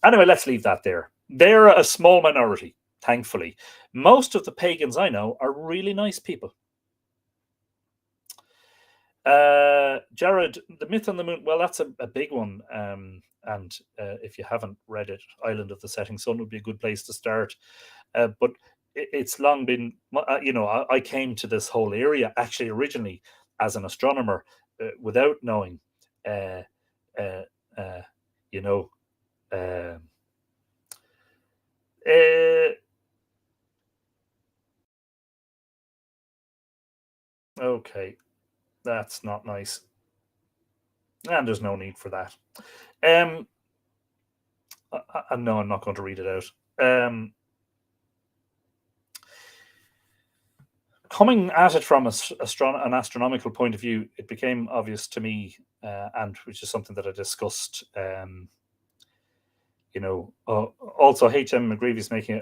Anyway, let's leave that there. They're a small minority, thankfully. Most of the pagans I know are really nice people. Jared, the myth on the moon. Well, that's a big one. And if you haven't read it, Island of the Setting Sun would be a good place to start. But it's long been, I came to this whole area actually originally as an astronomer without knowing, uh, uh, uh, you know, uh, uh, okay, that's not nice. And there's no need for that. Um, no, I'm not going to read it out. Coming at it from an astronomical point of view, it became obvious to me, and which is something that I discussed. Also HM McGreevy is making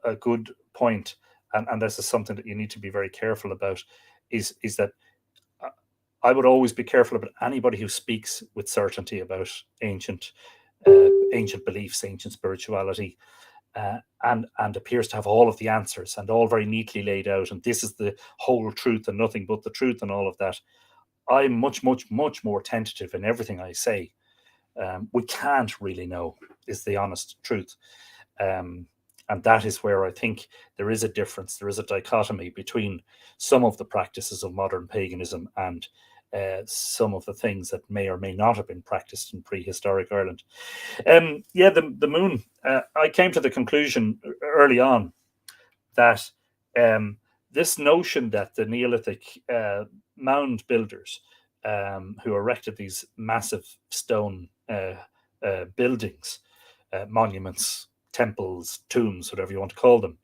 a good point, and this is something that you need to be very careful about. Is that I would always be careful about anybody who speaks with certainty about ancient beliefs, ancient spirituality, and appears to have all of the answers and all very neatly laid out. And this is the whole truth and nothing but the truth and all of that. I'm much more tentative in everything I say. We can't really know, is the honest truth. And that is where I think there is a difference. There is a dichotomy between some of the practices of modern paganism and some of the things that may or may not have been practiced in prehistoric Ireland. The moon. I came to the conclusion early on that this notion that the Neolithic mound builders who erected these massive stone buildings, monuments, temples, tombs, whatever you want to call them,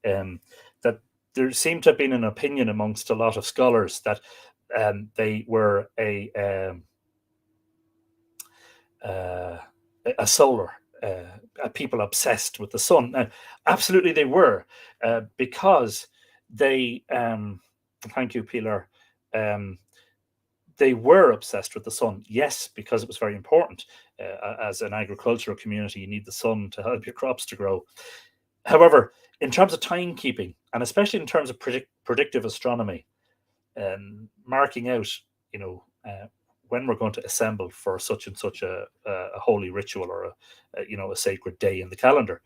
that there seemed to have been an opinion amongst a lot of scholars that they were a solar people obsessed with the sun. Absolutely, they were because they. Thank you, Pilar. They were obsessed with the sun, yes, because it was very important. As an agricultural community, you need the sun to help your crops to grow. However, in terms of timekeeping, and especially in terms of predictive astronomy, marking out, when we're going to assemble for such and such a holy ritual or a sacred day in the calendar,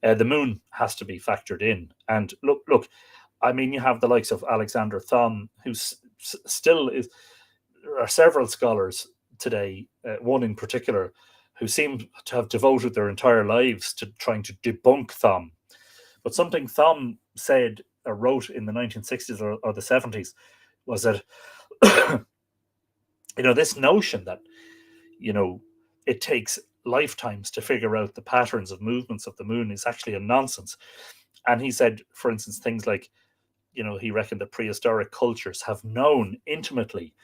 the moon has to be factored in. And look, I mean, you have the likes of Alexander Thom, who still is. There are several scholars today, one in particular, who seem to have devoted their entire lives to trying to debunk Thom. But something Thom said or wrote in the 1960s or the 70s was that, this notion that, it takes lifetimes to figure out the patterns of movements of the moon is actually a nonsense. And he said, for instance, things like, he reckoned that prehistoric cultures have known intimately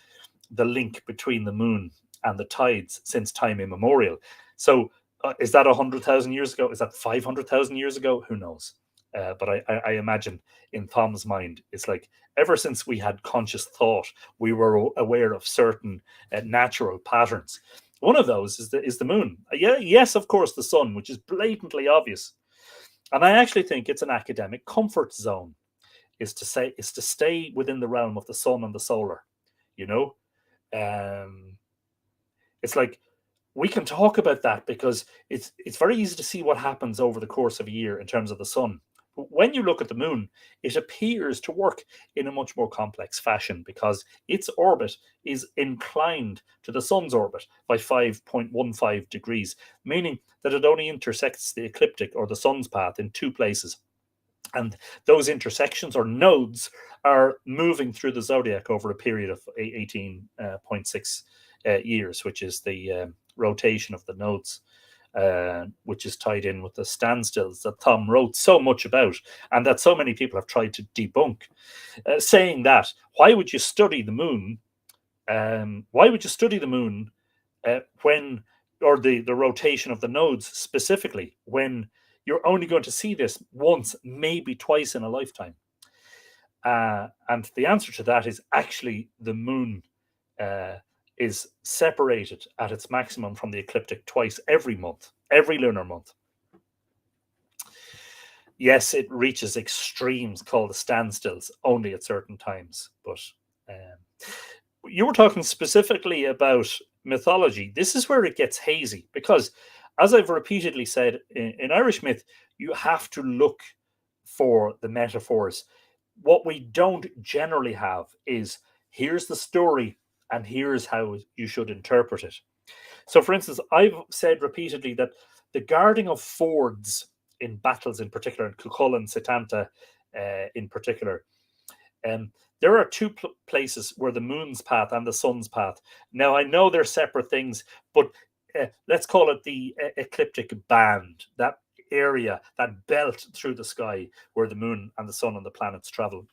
the link between the moon and the tides since time immemorial. So is that 100,000 years ago? Is that 500,000 years ago? Who knows? But I imagine in Thom's mind, it's like ever since we had conscious thought, we were aware of certain natural patterns. One of those is the moon. Yes, of course, the sun, which is blatantly obvious. And I actually think it's an academic comfort zone, is to stay within the realm of the sun and the solar. It's like we can talk about that because it's very easy to see what happens over the course of a year in terms of the sun. But when you look at the moon, it appears to work in a much more complex fashion because its orbit is inclined to the sun's orbit by 5.15 degrees, meaning that it only intersects the ecliptic or the sun's path in two places. And those intersections or nodes are moving through the zodiac over a period of 18.6 years, which is the rotation of the nodes. which is tied in with the standstills that Tom wrote so much about and that so many people have tried to debunk, saying that why would you study the moon? Why would you study the moon when, or the rotation of the nodes specifically, when you're only going to see this once, maybe twice in a lifetime? And the answer to that is actually the moon is separated at its maximum from the ecliptic twice every month, every lunar month. Yes, it reaches extremes called the standstills only at certain times. But you were talking specifically about mythology. This is where it gets hazy because, as I've repeatedly said, in Irish myth, you have to look for the metaphors. What we don't generally have is here's the story and here's how you should interpret it. So, for instance, I've said repeatedly that the guarding of fords in battles, in particular, in Cuchulainn and Setanta in particular, there are two places where the moon's path and the sun's path. Now, I know they're separate things, but let's call it the ecliptic band, that area, that belt through the sky where the moon and the sun and the planets travel.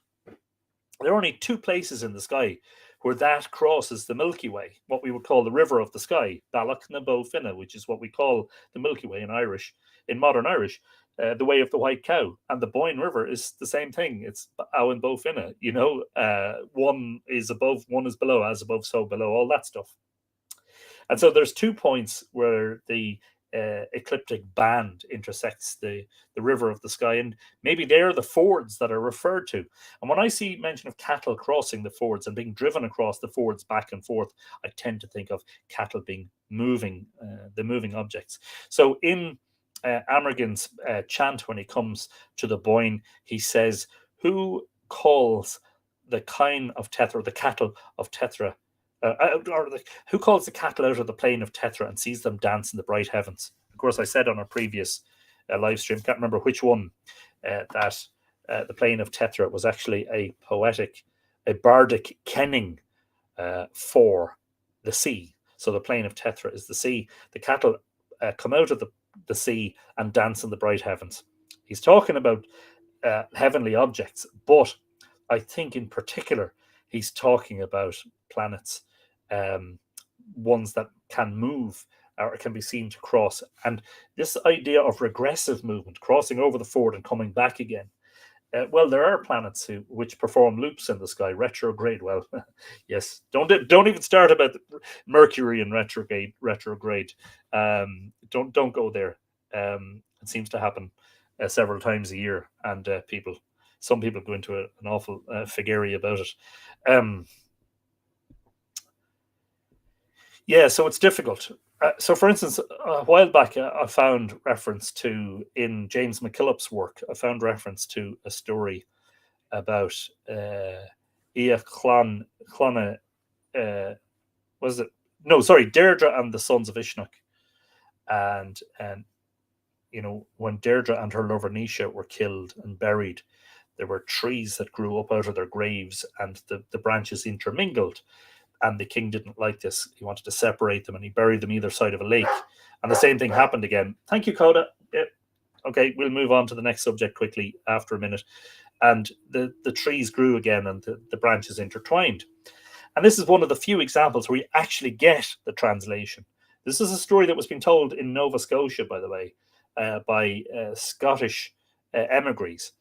There are only two places in the sky where that crosses the Milky Way, what we would call the river of the sky, Bealach na Bó Finne, which is what we call the Milky Way in Irish, in modern Irish, the way of the white cow. And the Boyne River is the same thing. It's Áin Bó Finne, you know, one is above, one is below, as above, so below, all that stuff. And so there's 2 points where the ecliptic band intersects the river of the sky, and maybe they're the fords that are referred to. And when I see mention of cattle crossing the fords and being driven across the fords back and forth, I tend to think of cattle being moving, the moving objects. So in Amergin's chant, when he comes to the Boyne, he says, "Who calls the kine of Tethra, the cattle of Tethra, who calls the cattle out of the plain of Tethra and sees them dance in the bright heavens?" Of course, I said on a previous live stream, can't remember which one, that the plain of Tethra was actually a bardic kenning for the sea. So the plain of Tethra is the sea. The cattle come out of the sea and dance in the bright heavens. He's talking about heavenly objects, but I think in particular he's talking about planets, ones that can move or can be seen to cross. And this idea of regressive movement, crossing over the ford and coming back again. Well, there are planets which perform loops in the sky, retrograde. Well, yes, don't even start about Mercury in retrograde. Don't go there. It seems to happen several times a year, and some people go into an awful figgery about it. Yeah, so it's difficult. So, for instance, a while back, I found reference to, in James McKillop's work, I found reference to a story about Clonne, was it? No, sorry, Deirdre and the sons of Ishnach. And you know, when Deirdre and her lover Nisha were killed and buried, there were trees that grew up out of their graves, and the branches intermingled. And the king didn't like this. He wanted to separate them, and he buried them either side of a lake. And the same thing happened again. Thank you, Coda. Yeah. Okay, we'll move on to the next subject quickly after a minute. And the trees grew again, and the branches intertwined. And this is one of the few examples where you actually get the translation. This is a story that was being told in Nova Scotia, by the way, by Scottish immigrants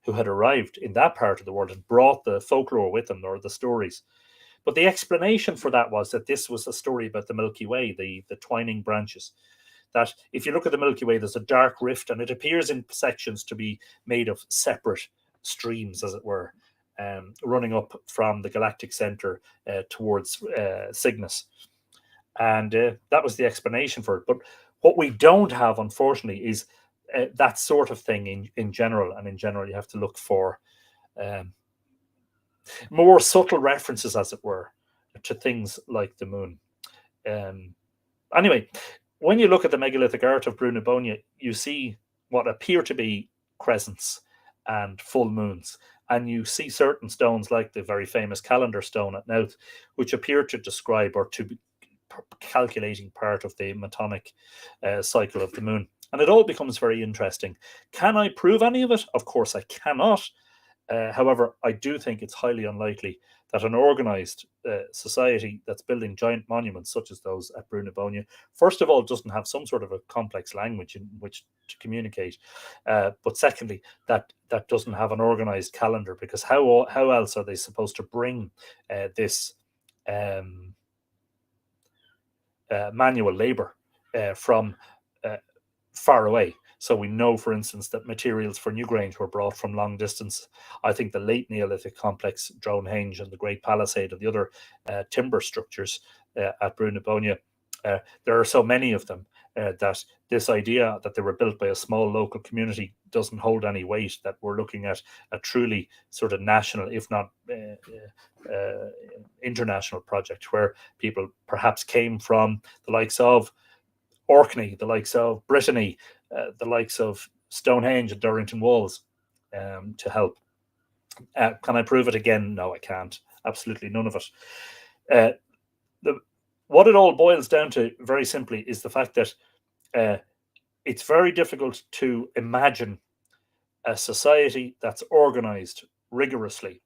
who had arrived in that part of the world and brought the folklore with them, or the stories. But the explanation for that was that this was a story about the Milky Way, the twining branches. That if you look at the Milky Way, there's a dark rift, and it appears in sections to be made of separate streams, as it were, running up from the galactic center towards Cygnus. And that was the explanation for it. But what we don't have, unfortunately, is that sort of thing in general. And in general, you have to look for more subtle references, as it were, to things like the moon. Anyway, when you look at the megalithic art of Brú na Bóinne, you see what appear to be crescents and full moons. And you see certain stones, like the very famous calendar stone at Knowth, which appear to describe or to calculating part of the metonic cycle of the moon. And it all becomes very interesting. Can I prove any of it? Of course I cannot. However, I do think it's highly unlikely that an organized society that's building giant monuments such as those at Brunebonia, first of all, doesn't have some sort of a complex language in which to communicate. But secondly, that doesn't have an organized calendar, because how else are they supposed to bring this manual labor from far away? So we know, for instance, that materials for Newgrange were brought from long distance. I think the late Neolithic complex, Dronehenge and the Great Palisade and the other timber structures at Brunebonia, there are so many of them that this idea that they were built by a small local community doesn't hold any weight, that we're looking at a truly sort of national, if not international project, where people perhaps came from the likes of Orkney, the likes of Brittany, the likes of Stonehenge and Durrington Walls to help. Can I prove it again? No, I can't. Absolutely none of it. What it all boils down to, very simply, is the fact that it's very difficult to imagine a society that's organized rigorously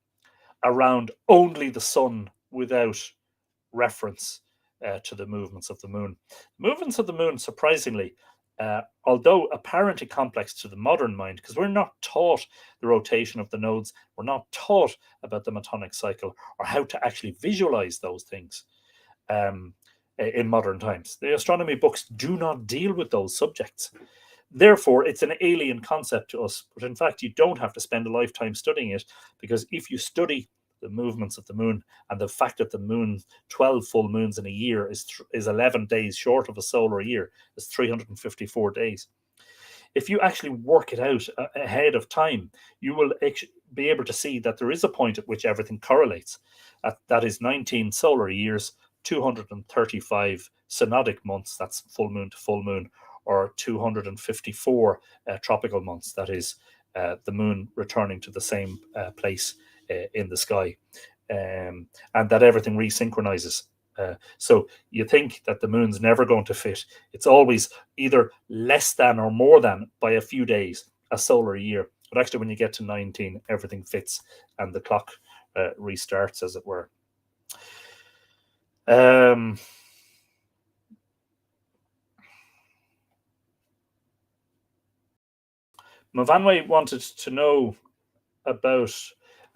around only the sun without reference to the movements of the moon. Movements of the moon, surprisingly, although apparently complex to the modern mind, because we're not taught the rotation of the nodes, we're not taught about the metonic cycle or how to actually visualize those things in modern times. The astronomy books do not deal with those subjects. Therefore, it's an alien concept to us. But in fact, you don't have to spend a lifetime studying it, because if you study the movements of the moon and the fact that the moon, 12 full moons in a year is 11 days short of a solar year, is 354 days. If you actually work it out ahead of time, you will be able to see that there is a point at which everything correlates. That is 19 solar years, 235 synodic months, that's full moon to full moon, or 254 tropical months, that is the moon returning to the same place in the sky, and that everything resynchronizes. So you think that the moon's never going to fit. It's always either less than or more than, by a few days, a solar year. But actually, when you get to 19, everything fits and the clock restarts, as it were. Movanwe wanted to know about,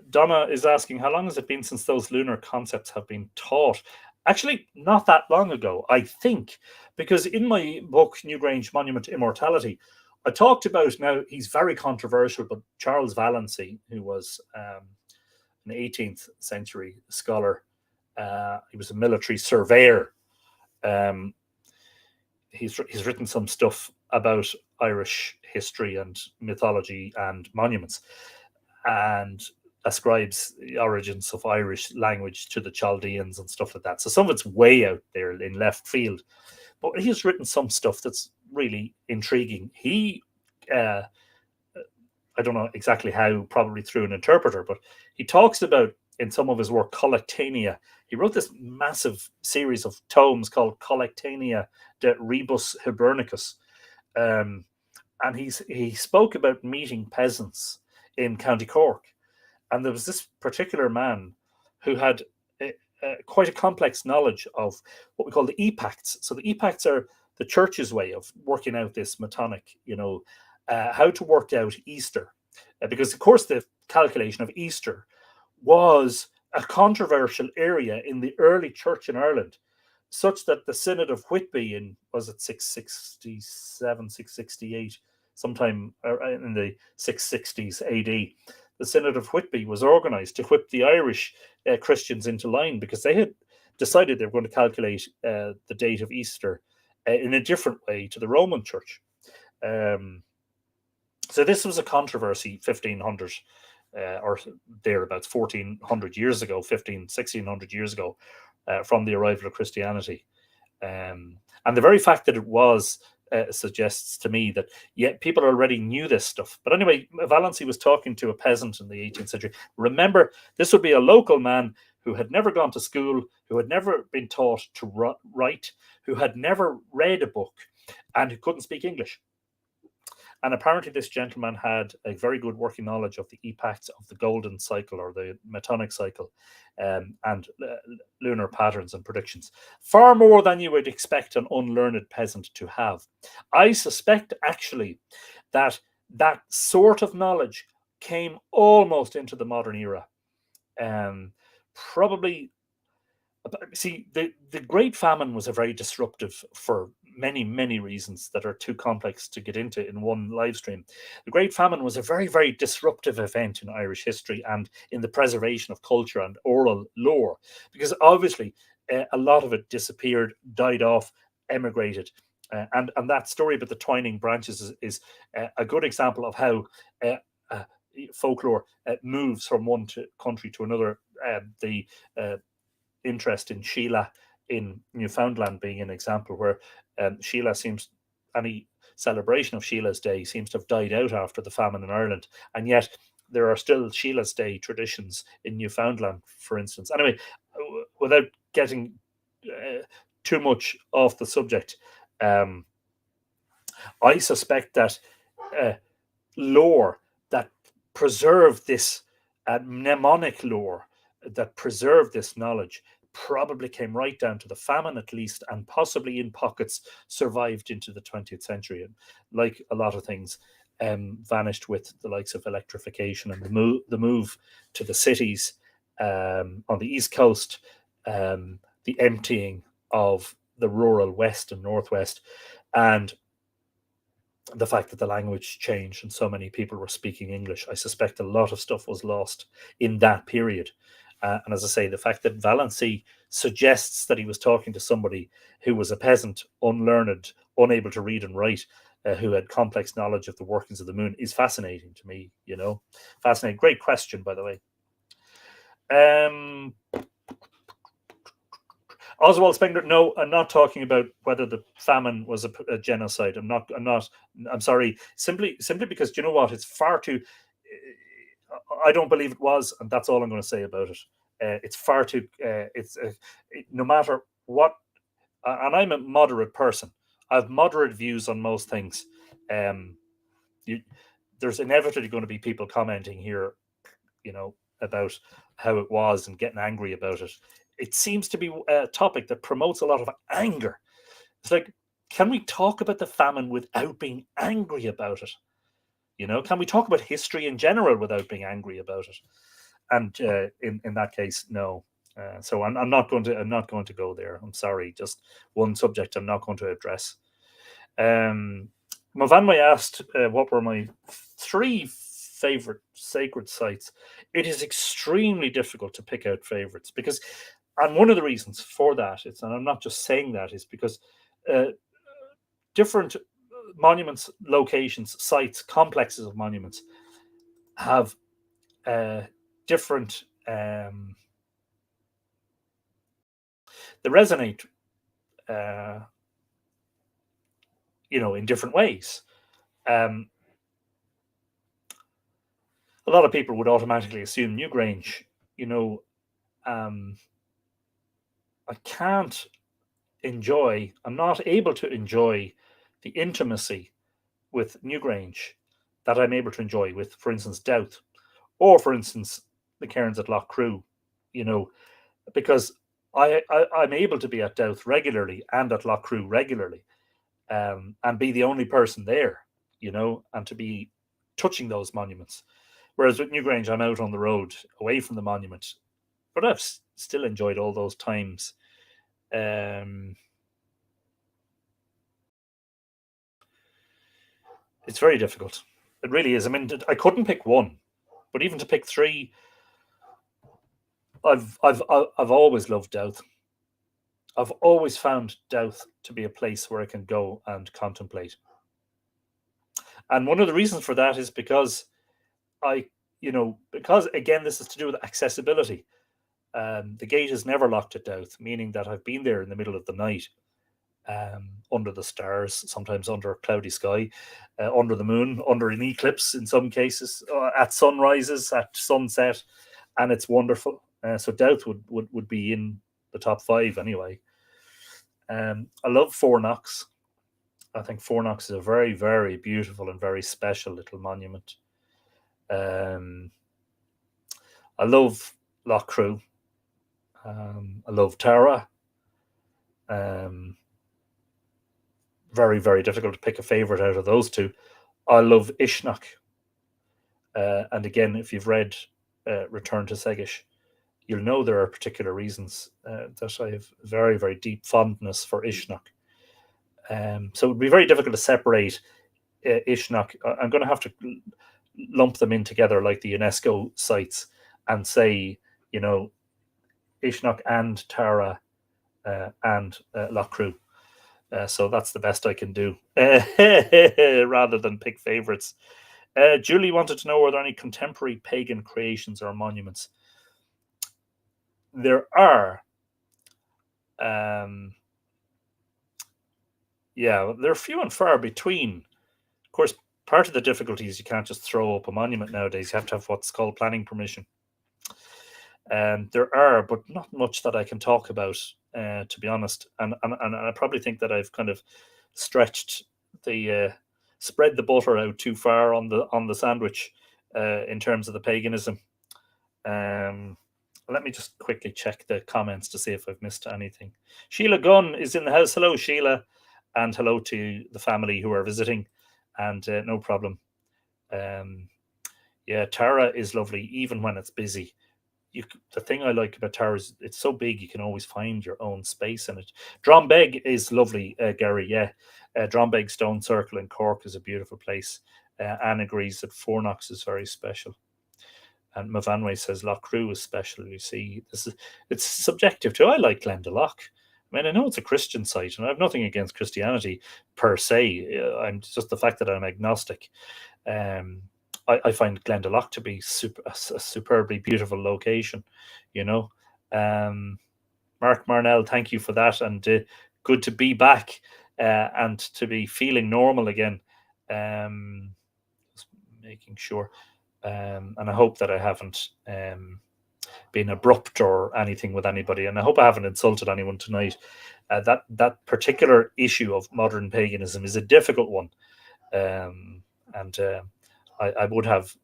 Donna is asking, how long has it been since those lunar concepts have been taught? Actually, not that long ago, I think, because in my book, Newgrange Monument to Immortality, I talked about, now he's very controversial, but Charles Valency, who was an 18th century scholar, he was a military surveyor. He's written some stuff about Irish history and mythology and monuments, and ascribes the origins of Irish language to the Chaldeans and stuff like that. So some of it's way out there in left field, but he's written some stuff that's really intriguing. He, I don't know exactly how, probably through an interpreter, but he talks about, in some of his work, Collectania. He wrote this massive series of tomes called Collectania de Rebus Hibernicus. And he spoke about meeting peasants in County Cork. And there was this particular man who had quite a complex knowledge of what we call the e-pacts. So the e-pacts are the church's way of working out this metonic, how to work out Easter. Because, of course, the calculation of Easter was a controversial area in the early church in Ireland, such that the Synod of Whitby in, was it 667, 668, sometime in the 660s AD, the Synod of Whitby was organized to whip the Irish Christians into line, because they had decided they were going to calculate the date of Easter in a different way to the Roman Church. So this was a controversy 1500 or thereabouts, 1400 years ago, 1600 years ago, from the arrival of Christianity. And the very fact that it was suggests to me that, yeah, people already knew this stuff. But anyway, Valency was talking to a peasant in the 18th century. Remember, this would be a local man who had never gone to school, who had never been taught to write, who had never read a book, and who couldn't speak English. And apparently this gentleman had a very good working knowledge of the epochs of the golden cycle or the Metonic cycle, and lunar patterns and predictions, far more than you would expect an unlearned peasant to have. I suspect actually that that sort of knowledge came almost into the modern era. Probably, see, the Great Famine was a very disruptive for many reasons that are too complex to get into in one live stream. The Great Famine was a very disruptive event in Irish history and in the preservation of culture and oral lore, because obviously a lot of it disappeared, died off, emigrated. And that story about the twining branches is a good example of how folklore moves from one country to another. The interest in Sheila in Newfoundland being an example where Sheila seems, any celebration of Sheila's Day seems to have died out after the famine in Ireland, and yet there are still Sheila's Day traditions in Newfoundland, for instance. Anyway, without getting too much off the subject, I suspect that lore that preserved this mnemonic lore that preserved this knowledge probably came right down to the famine, at least, and possibly in pockets survived into the 20th century. And like a lot of things, vanished with the likes of electrification and the move to the cities on the East Coast, the emptying of the rural West and Northwest, and the fact that the language changed and so many people were speaking English. I suspect a lot of stuff was lost in that period. And as I say, the fact that Valency suggests that he was talking to somebody who was a peasant, unlearned, unable to read and write, who had complex knowledge of the workings of the moon is fascinating to me, Fascinating. Great question, by the way. Oswald Spengler, no, I'm not talking about whether the famine was a genocide. I'm sorry. Simply because, you know what? It's far too. I don't believe it was, and that's all I'm going to say about it. It's far too. No matter what, and I'm a moderate person. I have moderate views on most things. There's inevitably going to be people commenting here, about how it was and getting angry about it. It seems to be a topic that promotes a lot of anger. It's like, can we talk about the famine without being angry about it? Can we talk about history in general without being angry about it? And in that case, no. So I'm not going to go there. I'm sorry. Just one subject I'm not going to address. Movanwe asked what were my 3 favorite sacred sites. It is extremely difficult to pick out favorites because, and one of the reasons for that is, and I'm not just saying that, is because different monuments, locations, sites, complexes of monuments have different. They resonate, in different ways. A lot of people would automatically assume Newgrange. I'm not able to enjoy the intimacy with Newgrange that I'm able to enjoy with, for instance, Douth, or for instance, the cairns at Lough Crew, because I'm able to be at Douth regularly and at Lough Crew regularly, and be the only person there, and to be touching those monuments. Whereas with Newgrange, I'm out on the road, away from the monument, but I've still enjoyed all those times. It's very difficult. It really is. I mean, I couldn't pick one, but even to pick 3, I've always loved Douth. I've always found Douth to be a place where I can go and contemplate. And one of the reasons for that is because because again, this is to do with accessibility. The gate is never locked at Douth, meaning that I've been there in the middle of the night, under the stars, sometimes under a cloudy sky, under the moon, under an eclipse in some cases, at sunrises, at sunset, and it's wonderful. So Doubt would be in the top 5 anyway. I love Fornox. I think Fornox is a very, very beautiful and very special little monument. I love Loughcrew. I love Tara. Very, very difficult to pick a favourite out of those two. I love Ishnock. And again, if you've read Return to Segish, you'll know there are particular reasons that I have very, very deep fondness for Ishnock. So it would be very difficult to separate Ishnock. I'm going to have to lump them in together like the UNESCO sites and say, Ishnock and Tara and Loughcrew. So that's the best I can do, rather than pick favourites. Julie wanted to know, are there any contemporary pagan creations or monuments? There are. They're few and far between. Of course, part of the difficulty is you can't just throw up a monument nowadays. You have to have what's called planning permission. There are, but not much that I can talk about, to be honest. And I probably think that I've kind of stretched the spread the butter out too far on the sandwich in terms of the paganism. Let me just quickly check the comments to see if I've missed anything. Sheila Gunn is in the house. Hello, Sheila, and hello to the family who are visiting. And no problem. Tara is lovely, even when it's busy. The thing I like about Tara is it's so big you can always find your own space in it. Drombeg is lovely, Gary. Yeah, Drombeg Stone Circle in Cork is a beautiful place. Anne agrees that Fornox is very special. And Mavanway says Loughcrew is special. You see, it's subjective too. I like Glendalough. I mean, I know it's a Christian site, and I have nothing against Christianity per se. I'm just the fact that I'm agnostic. I find Glendalough to be a superbly beautiful location. Mark Marnell, thank you for that, and good to be back and to be feeling normal again. Just making sure. And I hope that I haven't been abrupt or anything with anybody, and I hope I haven't insulted anyone tonight. That particular issue of modern paganism is a difficult one, and I would have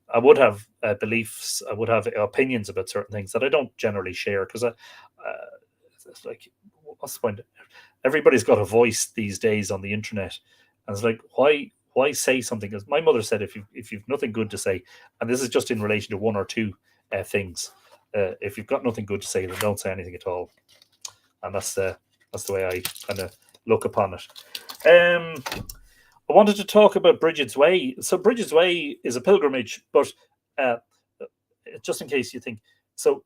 beliefs, I would have opinions about certain things that I don't generally share, because it's like, what's the point? Everybody's got a voice these days on the internet, and it's like, why say something? As my mother said, if you've nothing good to say, and this is just in relation to one or two things, if you've got nothing good to say, then don't say anything at all. And that's the way I kind of look upon it. I wanted to talk about Bridget's Way. So Bridget's Way is a pilgrimage, but just in case you think so,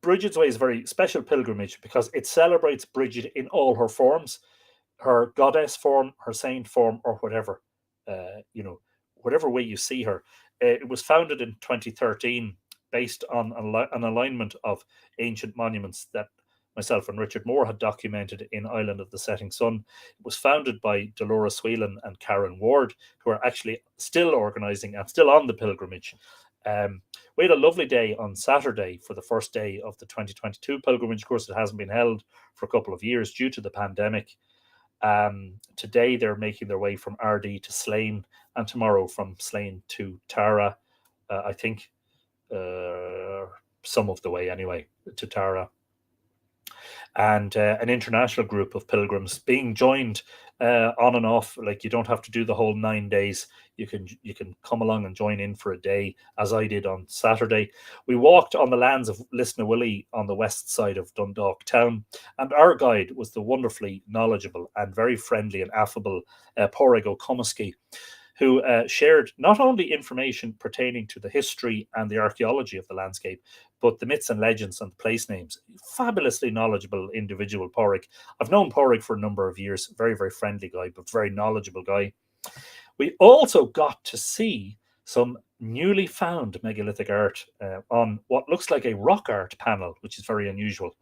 Bridget's Way is a very special pilgrimage because it celebrates Bridget in all her forms, her goddess form, her saint form, or whatever. Whatever way you see her. It was founded in 2013 based on an alignment of ancient monuments that myself and Richard Moore had documented in Island of the Setting Sun. It was founded by Dolores Whelan and Karen Ward, who are actually still organising and still on the pilgrimage. We had a lovely day on Saturday for the first day of the 2022 pilgrimage. Of course, it hasn't been held for a couple of years due to the pandemic. Today they're making their way from Ardee to Slane, and tomorrow from Slane to Tara. I think some of the way anyway to Tara. And an international group of pilgrims being joined on and off. Like, you don't have to do the whole 9 days. You can come along and join in for a day, as I did on Saturday. We walked on the lands of Lisnawilly on the west side of Dundalk town, and our guide was the wonderfully knowledgeable and very friendly and affable Pádraig O'Comiskey, who shared not only information pertaining to the history and the archaeology of the landscape, but the myths and legends and place names. Fabulously knowledgeable individual, Pádraig. I've known Pádraig for a number of years. Very, very friendly guy, but very knowledgeable guy. We also got to see some newly found megalithic art on what looks like a rock art panel, which is very unusual,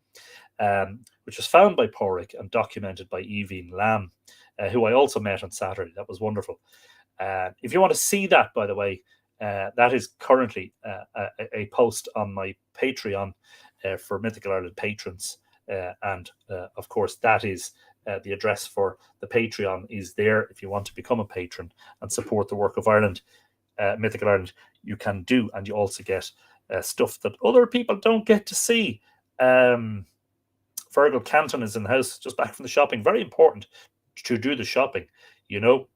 which was found by Pádraig and documented by Evine Lamb, who I also met on Saturday. That was wonderful. If you want to see that, by the way, that is currently a post on my Patreon. for Mythical Ireland patrons. And of course, that is the address for the Patreon is there. If you want to become a patron and support the work of Ireland, Mythical Ireland, you can do, and you also get stuff that other people don't get to see. Fergal Canton is in the house, just back from the shopping. Very important to do the shopping, you know.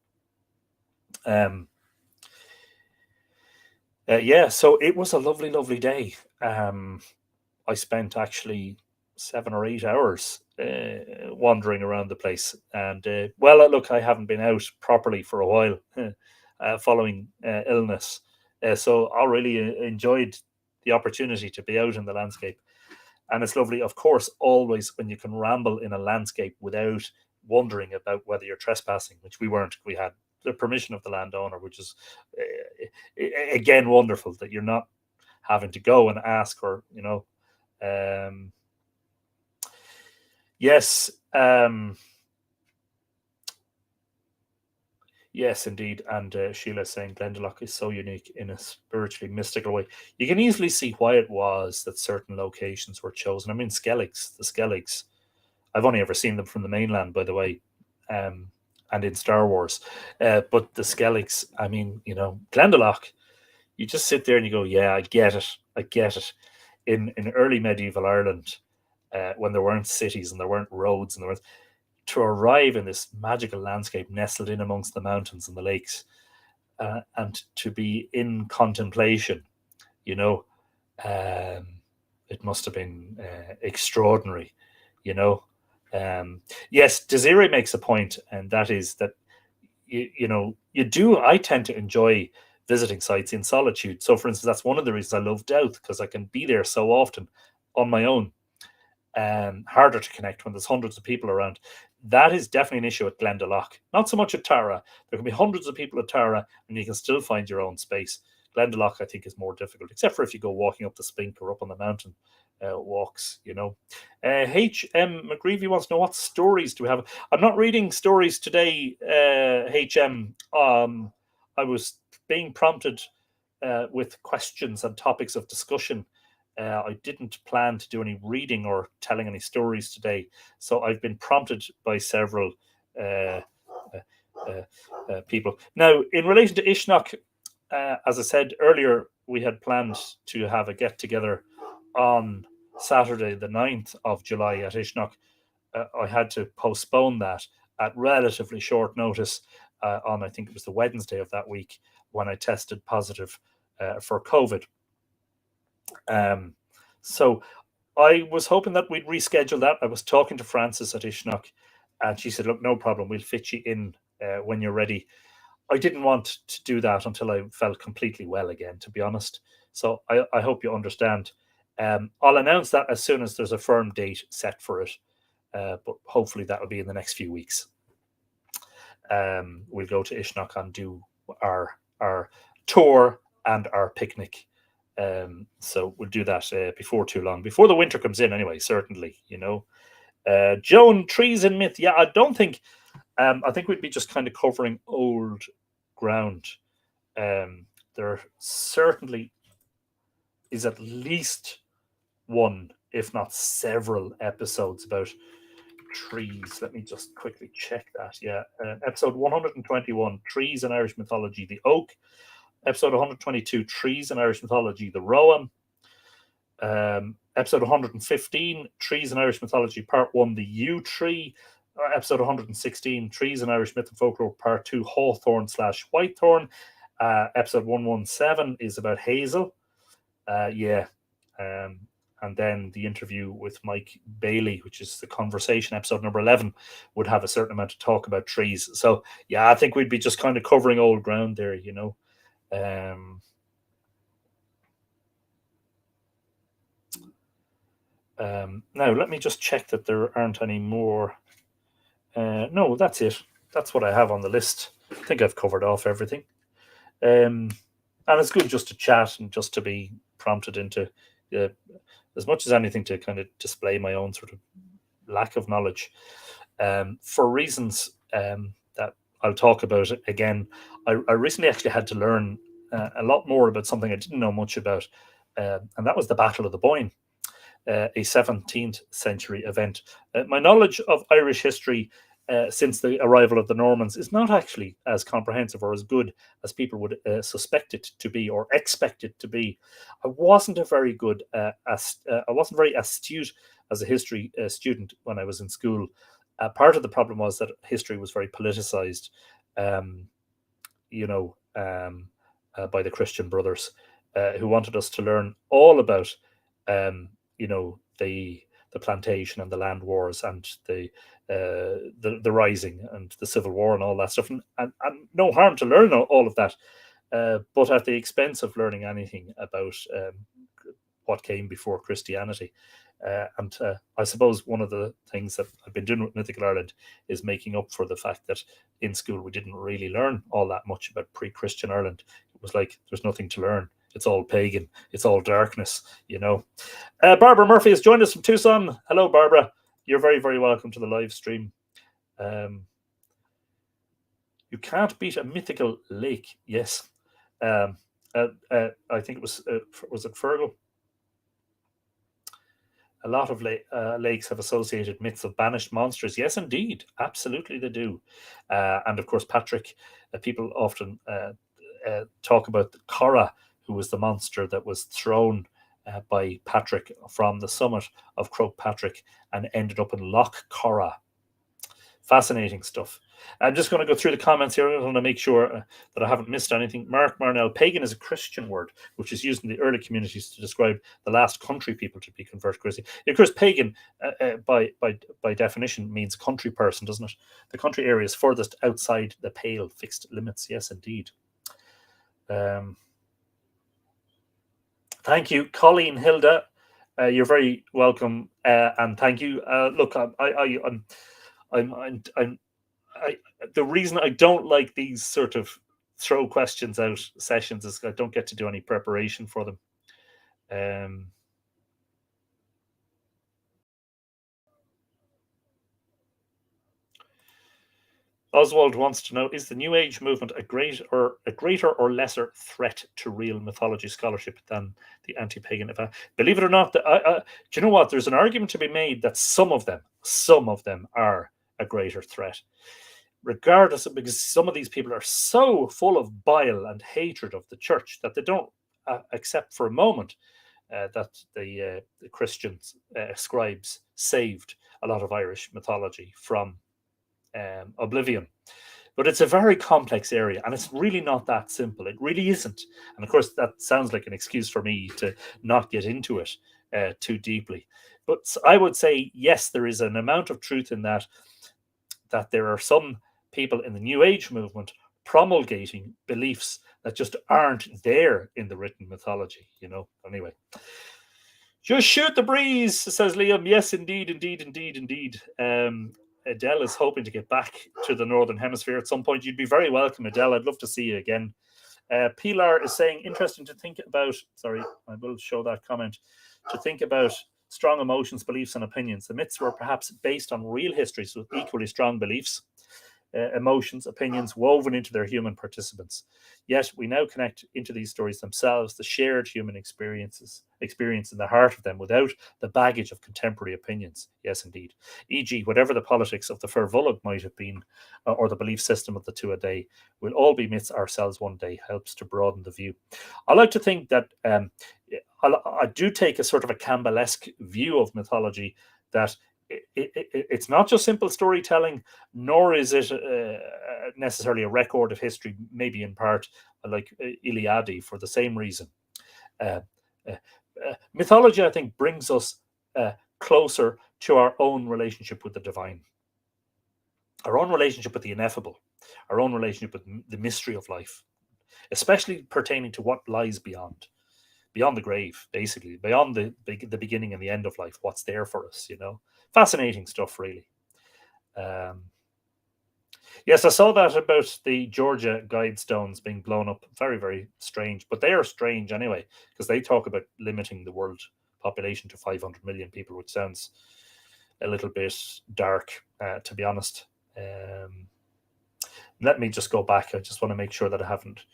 Yeah, so it was a lovely, lovely day. I spent actually 7 or 8 hours wandering around the place. And well, look, I haven't been out properly for a while following illness. So I really enjoyed the opportunity to be out in the landscape. And it's lovely, of course, always when you can ramble in a landscape without wondering about whether you're trespassing, which we weren't. We had the permission of the landowner, which is again wonderful that you're not having to go and ask, or yes, yes, indeed. And Sheila saying Glendalough is so unique in a spiritually mystical way. You can easily see why it was that certain locations were chosen. I mean, the Skelligs. I've only ever seen them from the mainland, by the way, and in Star Wars. But the Skelligs, I mean, Glendalough, you just sit there and you go, yeah, I get it. I get it. In early medieval Ireland, when there weren't cities and there weren't roads and there was, to arrive in this magical landscape nestled in amongst the mountains and the lakes, and to be in contemplation, it must have been extraordinary, Yes, Desiree makes a point, and that is that I tend to enjoy visiting sites in solitude. So, for instance, that's one of the reasons I love Doubt, because I can be there so often on my own. Harder to connect when there's hundreds of people around. That is definitely an issue at Glendalough. Not so much at Tara. There can be hundreds of people at Tara, and you can still find your own space. Glendalough, I think, is more difficult, except for if you go walking up the Spink or up on the mountain walks. H.M. McGreevy wants to know, what stories do we have? I'm not reading stories today, H.M. I was being prompted with questions and topics of discussion. I didn't plan to do any reading or telling any stories today, so I've been prompted by several people. Now, in relation to Ishnock, as I said earlier, we had planned to have a get-together on Saturday, the 9th of July at Ishnock. I had to postpone that at relatively short notice on, I think it was the Wednesday of that week, when I tested positive for COVID. So I was hoping that we'd reschedule that. I was talking to Frances at Ishnock, and she said, look, no problem, we'll fit you in when you're ready. I didn't want to do that until I felt completely well again, to be honest. So I hope you understand. I'll announce that as soon as there's a firm date set for it, but hopefully that will be in the next few weeks. We'll go to Ishnock and do our tour and our picnic. So we'll do that before too long, before the winter comes in anyway, certainly, Joan, trees and myth. Yeah, I don't think, I think we'd be just kind of covering old ground. There certainly is at least one, if not several episodes about trees. Let me just quickly check that. Yeah, episode 121, trees in Irish mythology, the oak. Episode 122, trees in Irish mythology, the rowan. Episode 115, trees in Irish mythology, part 1, the yew tree. Episode 116, trees in Irish myth and folklore, part 2, hawthorn/whitethorn. Episode 117 is about hazel. And then the interview with Mike Bailey, which is the conversation, episode number 11, would have a certain amount of talk about trees. So yeah, I think we'd be just kind of covering old ground there, Now let me just check that there aren't any more. No, that's it. That's what I have on the list. I think I've covered off everything. And it's good just to chat and just to be prompted into, as much as anything, to kind of display my own sort of lack of knowledge, for reasons that I'll talk about again. I recently actually had to learn a lot more about something I didn't know much about, and that was the Battle of the Boyne. a 17th century event. My knowledge of Irish history since the arrival of the Normans is not actually as comprehensive or as good as people would suspect it to be or expect it to be. I wasn't very astute as a history student when I was in school. Part of the problem was that history was very politicized, um, by the Christian Brothers, who wanted us to learn all about, the plantation and the land wars and the rising and the civil war and all that stuff, and no harm to learn all of that, but at the expense of learning anything about what came before Christianity. And I suppose one of the things that I've been doing with Mythical Ireland is making up for the fact that in school we didn't really learn all that much about pre-Christian Ireland. It was like there's nothing to learn. It's all pagan. It's all darkness, Barbara Murphy has joined us from Tucson. Hello, Barbara. You're very, very welcome to the live stream. You can't beat a mythical lake. Yes. I think it was it Fergal? A lot of lakes have associated myths of banished monsters. Yes, indeed. Absolutely, they do. And of course, Patrick, people often talk about the Corra, who was the monster that was thrown by Patrick from the summit of Croagh Patrick and ended up in Loch Corra. Fascinating stuff. I'm just going to go through the comments here. I want to make sure that I haven't missed anything. Mark Marnell, pagan is a Christian word, which is used in the early communities to describe the last country people to be converted Christian. Of course, pagan, by definition, means country person, doesn't it? The country area is furthest outside the pale fixed limits. Yes, indeed. Thank you, Colleen Hilda. You're very welcome, and thank you. Look, the reason I don't like these sort of throw questions out sessions is I don't get to do any preparation for them. Oswald wants to know: is the New Age movement a greater or lesser threat to real mythology scholarship than the anti-pagan event? Believe it or not, do you know what? There's an argument to be made that some of them are a greater threat, regardless of, because some of these people are so full of bile and hatred of the church that they don't accept for a moment that the Christian scribes saved a lot of Irish mythology from oblivion. But it's a very complex area, and it's really not that simple. It really isn't. And of course, that sounds like an excuse for me to not get into it too deeply. But I would say, yes, there is an amount of truth in that there are some people in the New Age movement promulgating beliefs that just aren't there in the written mythology, Anyway. Just shoot the breeze, says Liam. Yes, indeed. Adele is hoping to get back to the Northern Hemisphere at some point. You'd be very welcome, Adele. I'd love to see you again. Pilar is saying, interesting to think about. Sorry, I will show that comment. To think about strong emotions, beliefs, and opinions. The myths were perhaps based on real histories with equally strong beliefs, emotions, opinions woven into their human participants. Yet we now connect into these stories themselves, the shared human experience in the heart of them, without the baggage of contemporary opinions. Yes, indeed. E.g., whatever the politics of the Fervullag might have been, or the belief system of the two a day, we'll all be myths ourselves one day, helps to broaden the view. I like to think that I do take a sort of a Campbell-esque view of mythology, that it's not just simple storytelling, nor is it necessarily a record of history, maybe in part like Iliad, for the same reason. Mythology, I think, brings us closer to our own relationship with the divine, our own relationship with the ineffable, our own relationship with the mystery of life, especially pertaining to what lies beyond the grave, basically, beyond the beginning and the end of life, what's there for us, Fascinating stuff, really. Yes, I saw that about the Georgia guide stones being blown up. Very, very strange. But they are strange anyway, because they talk about limiting the world population to 500 million people, which sounds a little bit dark, to be honest. Let me just go back. I just want to make sure that I haven't...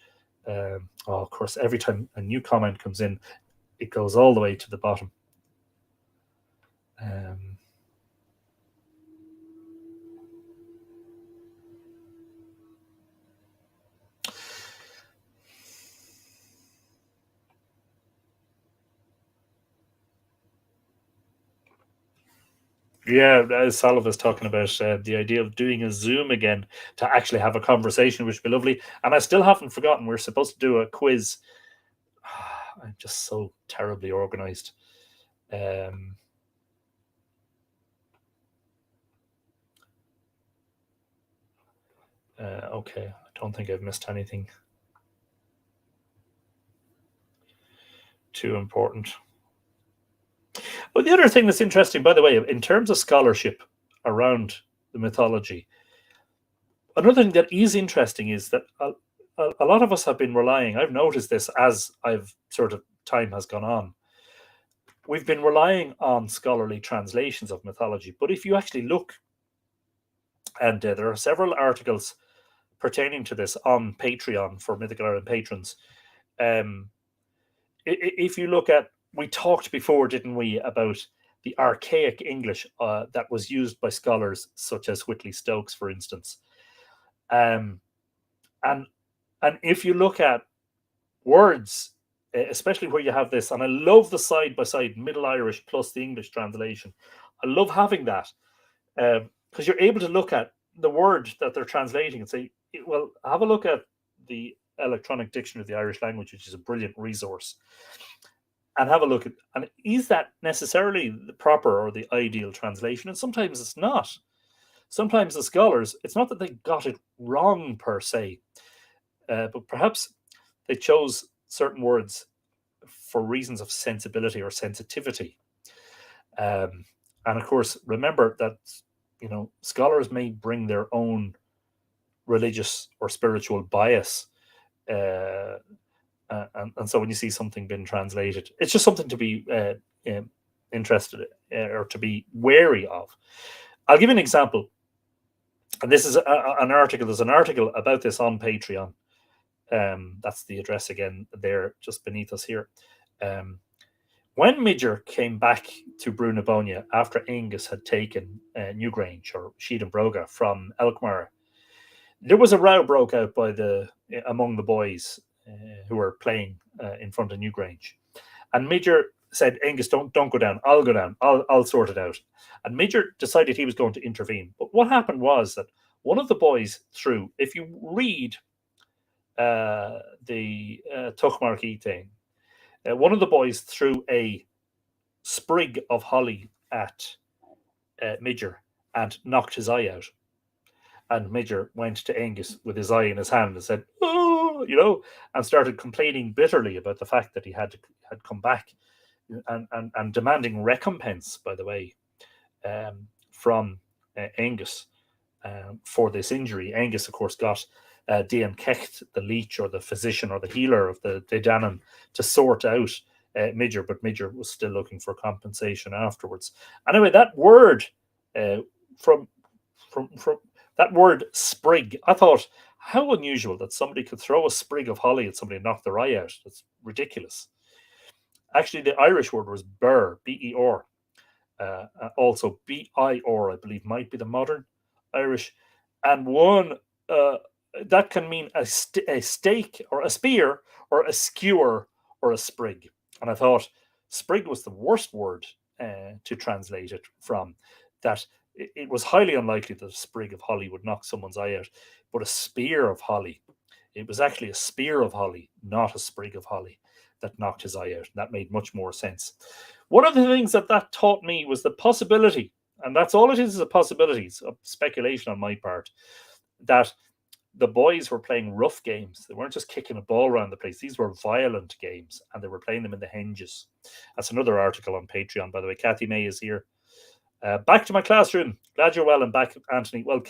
of course, every time a new comment comes in, it goes all the way to the bottom. Um, yeah, as Salva was talking about the idea of doing a Zoom again to actually have a conversation, which would be lovely. And I still haven't forgotten we're supposed to do a quiz. I'm just so terribly organized. Um, okay, I don't think I've missed anything too important. Well, the other thing that's interesting, by the way, in terms of scholarship around the mythology, another thing that is interesting is that a lot of us have been relying. I've noticed this as I've sort of time has gone on. We've been relying on scholarly translations of mythology, but if you actually look, and there are several articles pertaining to this on Patreon for Mythical Ireland patrons. Um, if you look at, we talked before, didn't we, about the archaic English that was used by scholars such as Whitley Stokes, for instance. Um, and and if you look at words, especially where you have this, and I love the side by side Middle Irish plus the English translation. I love having that because you're able to look at the word that they're translating and say, well, have a look at the electronic dictionary of the Irish language, which is a brilliant resource, and have a look at, and is that necessarily the proper or the ideal translation? And sometimes it's not. Sometimes the scholars, it's not that they got it wrong per se, but perhaps they chose certain words for reasons of sensibility or sensitivity. Um, and of course, remember that scholars may bring their own religious or spiritual bias, uh, and so when you see something being translated, it's just something to be interested or to be wary of. I'll give you an example, and this is an article. There's an article about this on Patreon. That's the address again there, just beneath us here. When Midger came back to Brunabonia after Angus had taken Newgrange or Sheed and Broga from Elkmar, there was a row broke out among the boys who were playing in front of Newgrange, and Midger said, "Angus, don't go down. I'll go down. I'll sort it out." And Midger decided he was going to intervene. But what happened was that one of the boys threw. If you read the Tuchmark thing, one of the boys threw a sprig of holly at Midger and knocked his eye out. And Midger went to Angus with his eye in his hand and said, "Oh," and started complaining bitterly about the fact that he had come back and demanding recompense, by the way, from Angus for this injury. Angus, of course, got Dian Kecht, the leech or the physician or the healer of the Danan, to sort out Midger, but Midger was still looking for compensation afterwards. Anyway, that word from that word sprig, I thought, how unusual that somebody could throw a sprig of holly at somebody and knock their eye out. That's ridiculous. Actually, the Irish word was ber, B-E-R. Also, B-I-R, I believe, might be the modern Irish. And one, that can mean a stake or a spear or a skewer or a sprig. And I thought sprig was the worst word to translate it from. That it was highly unlikely that a sprig of holly would knock someone's eye out, but a spear of holly, it was actually a spear of holly, not a sprig of holly, that knocked his eye out. And that made much more sense. One of the things that taught me was the possibility, and that's all it is a possibility, it's a speculation on my part, that the boys were playing rough games. They weren't just kicking a ball around the place. These were violent games, and they were playing them in the henges. That's another article on Patreon, by the way. Kathy May is here. Back to my classroom. Glad you're well and back, Anthony. Well,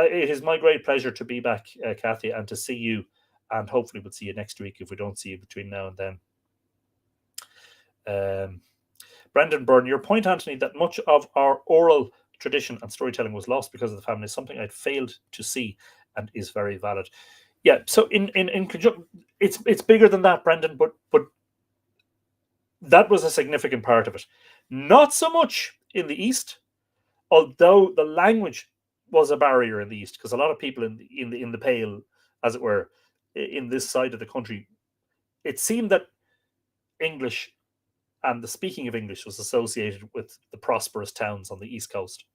it is my great pleasure to be back, Kathy, and to see you. And hopefully we'll see you next week if we don't see you between now and then. Brendan Byrne, your point, Anthony, that much of our oral tradition and storytelling was lost because of the famine is something I'd failed to see and is very valid. Yeah, so in conjunction, it's bigger than that, Brendan, but that was a significant part of it. Not so much in the east, although the language was a barrier in the east, because a lot of people in the Pale, as it were, in this side of the country, it seemed that English and the speaking of English was associated with the prosperous towns on the east coast,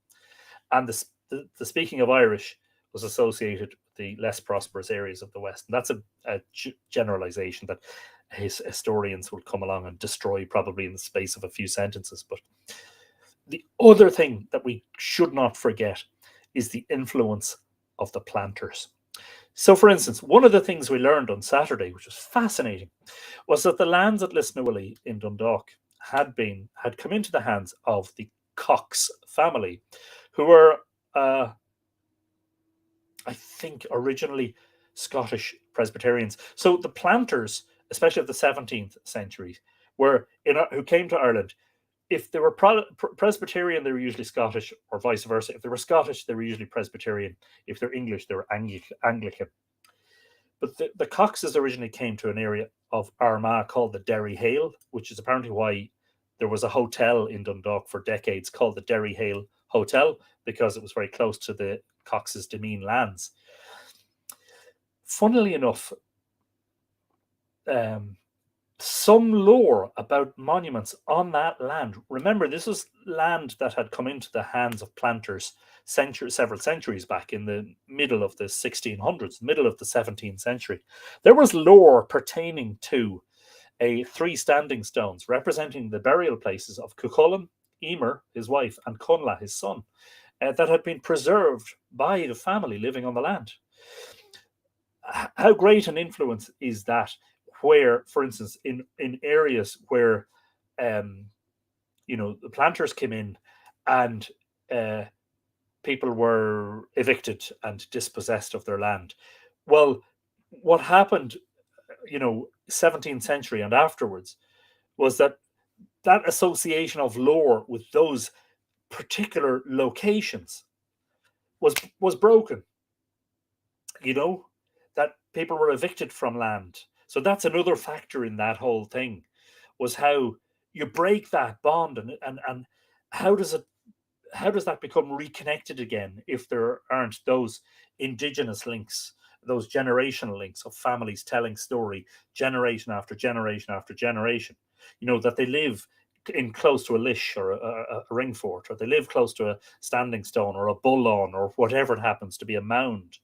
and the speaking of Irish was associated with the less prosperous areas of the west. And that's a generalization that historians will come along and destroy probably in the space of a few sentences. But the other thing that we should not forget is the influence of the planters. So, for instance, one of the things we learned on Saturday, which was fascinating, was that the lands at Lisnawilly in Dundalk had come into the hands of the Cox family, who were, I think, originally Scottish Presbyterians. So the planters, especially of the 17th century, who came to Ireland. If they were Presbyterian, they were usually Scottish, or vice versa. If they were Scottish, they were usually Presbyterian. If they're English, they were Anglican. But the Coxes originally came to an area of Armagh called the Derry Hale, which is apparently why there was a hotel in Dundalk for decades called the Derry Hale Hotel, because it was very close to the Coxes' demesne lands. Funnily enough, some lore about monuments on that land. Remember, this was land that had come into the hands of planters several centuries back, in the middle of the 1600s, middle of the 17th century. There was lore pertaining to three standing stones representing the burial places of Cuchulainn, Emer, his wife, and Connla, his son, that had been preserved by the family living on the land. How great an influence is that? Where, for instance, in areas where the planters came in and people were evicted and dispossessed of their land. Well, what happened, 17th century and afterwards, was that association of lore with those particular locations was broken. That people were evicted from land. So that's another factor in that whole thing, was how you break that bond, and how does that become reconnected again if there aren't those indigenous links, those generational links of families telling story generation after generation after generation, that they live in close to a lish or a ring fort, or they live close to a standing stone or a bull lawn, or whatever it happens to be, a mound.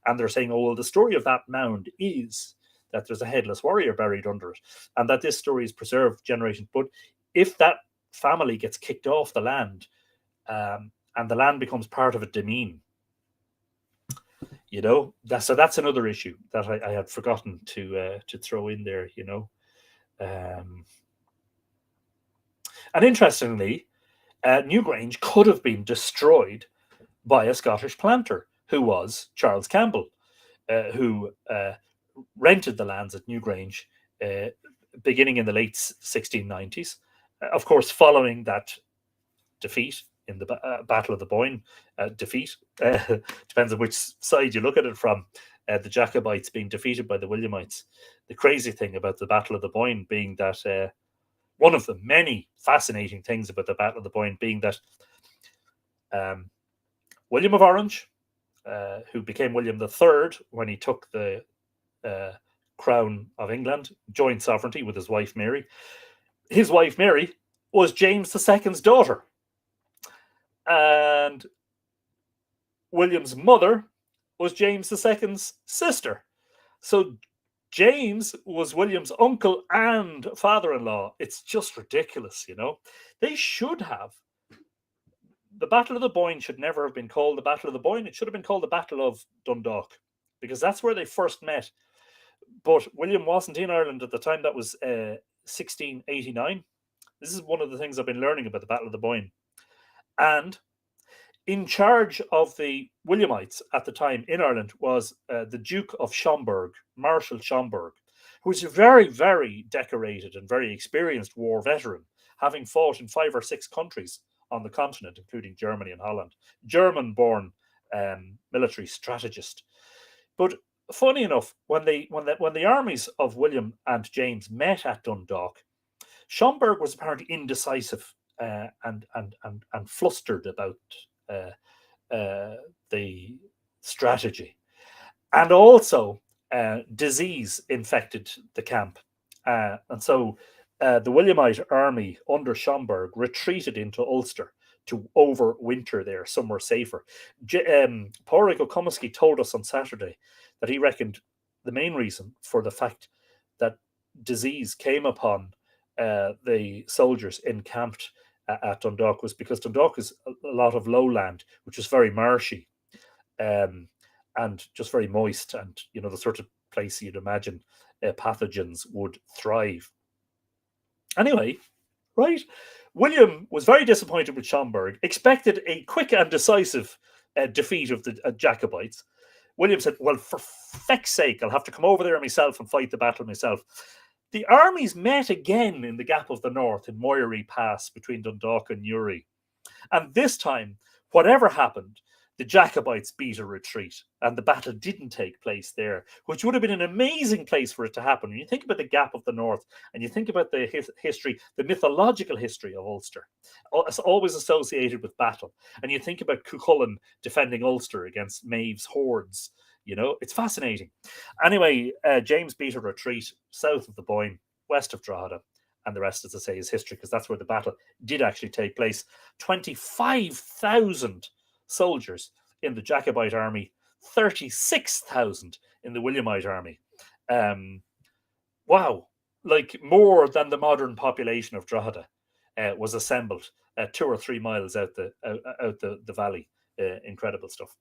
And they're saying, oh, well, the story of that mound is that there's a headless warrior buried under it, and that this story is preserved generations. But if that family gets kicked off the land, and the land becomes part of a demesne, so that's another issue that I had forgotten to throw in there. And interestingly, Newgrange could have been destroyed by a Scottish planter, who was Charles Campbell, who rented the lands at Newgrange beginning in the late 1690s. Of course, following that defeat in the Battle of the Boyne, depends on which side you look at it from, the Jacobites being defeated by the Williamites. The crazy thing about the Battle of the Boyne being that one of the many fascinating things about the Battle of the Boyne being that William of Orange, who became William III when he took the crown of England, joint sovereignty with his wife Mary. His wife Mary was James II's daughter. And William's mother was James II's sister. So James was William's uncle and father-in-law. It's just ridiculous, They should have. The Battle of the Boyne should never have been called the Battle of the Boyne. It should have been called the Battle of Dundalk, because that's where they first met. But William wasn't in Ireland at the time. That was 1689. This is one of the things I've been learning about the Battle of the Boyne. And in charge of the Williamites at the time in Ireland was the Duke of Schomberg, Marshal Schomberg, who was a very, very decorated and very experienced war veteran, having fought in 5 or 6 countries on the continent, including Germany and Holland. German-born military strategist. But funny enough, when the armies of William and James met at Dundalk, Schomberg was apparently indecisive and flustered about the strategy. And also, disease infected the camp. And so the Williamite army under Schomberg retreated into Ulster to overwinter there, somewhere safer. Pádraig O'Commesky told us on Saturday that he reckoned the main reason for the fact that disease came upon the soldiers encamped at Dundalk was because Dundalk is a lot of lowland, which is very marshy. And just very moist, and the sort of place you'd imagine pathogens would thrive. Anyway, right? William was very disappointed with Schomberg, expected a quick and decisive defeat of the Jacobites. William said, well, for feck's sake, I'll have to come over there myself and fight the battle myself. The armies met again in the Gap of the North in Moyrie Pass between Dundalk and Newry. And this time, whatever happened, the Jacobites beat a retreat, and the battle didn't take place there, which would have been an amazing place for it to happen. When you think about the Gap of the North, and you think about the history, the mythological history of Ulster, it's always associated with battle. And you think about Cuchulainn defending Ulster against Maeve's hordes. It's fascinating. Anyway, James beat a retreat south of the Boyne, west of Drogheda. And the rest, as I say, is history, because that's where the battle did actually take place. 25,000 soldiers in the Jacobite army, 36,000 in the Williamite army. Wow, like more than the modern population of Drogheda was assembled 2 or 3 miles out the valley. Incredible stuff.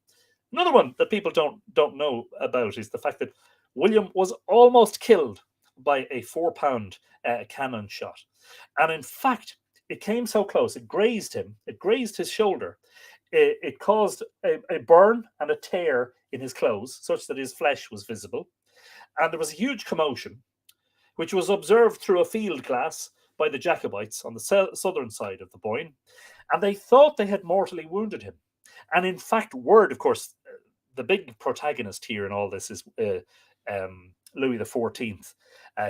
Another one that people don't know about is the fact that William was almost killed by a 4-pound cannon shot. And in fact, it came so close, it grazed him, it grazed his shoulder. It caused a burn and a tear in his clothes, such that his flesh was visible. And there was a huge commotion, which was observed through a field glass by the Jacobites on the southern side of the Boyne. And they thought they had mortally wounded him. And in fact, word, of course, the big protagonist here in all this is Louis XIV,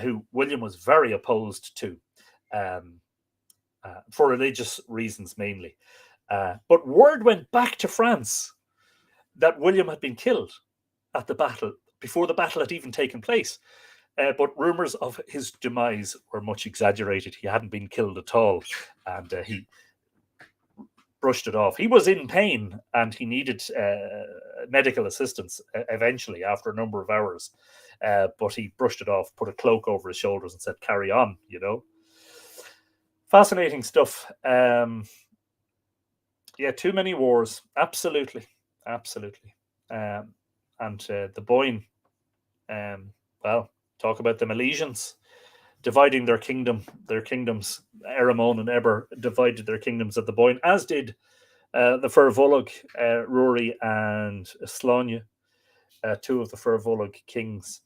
who William was very opposed to for religious reasons mainly. But word went back to France that William had been killed at the battle, before the battle had even taken place. But rumours of his demise were much exaggerated. He hadn't been killed at all, and he brushed it off. He was in pain, and he needed medical assistance eventually after a number of hours. But he brushed it off, put a cloak over his shoulders and said, carry on, Fascinating stuff. Yeah, too many wars. Absolutely. And the Boyne, well, talk about the Milesians dividing their kingdoms. Eramon and Eber divided their kingdoms at the Boyne, as did the Fir Bolg, Rory and Slánne, 2 of the Fir Bolg kings,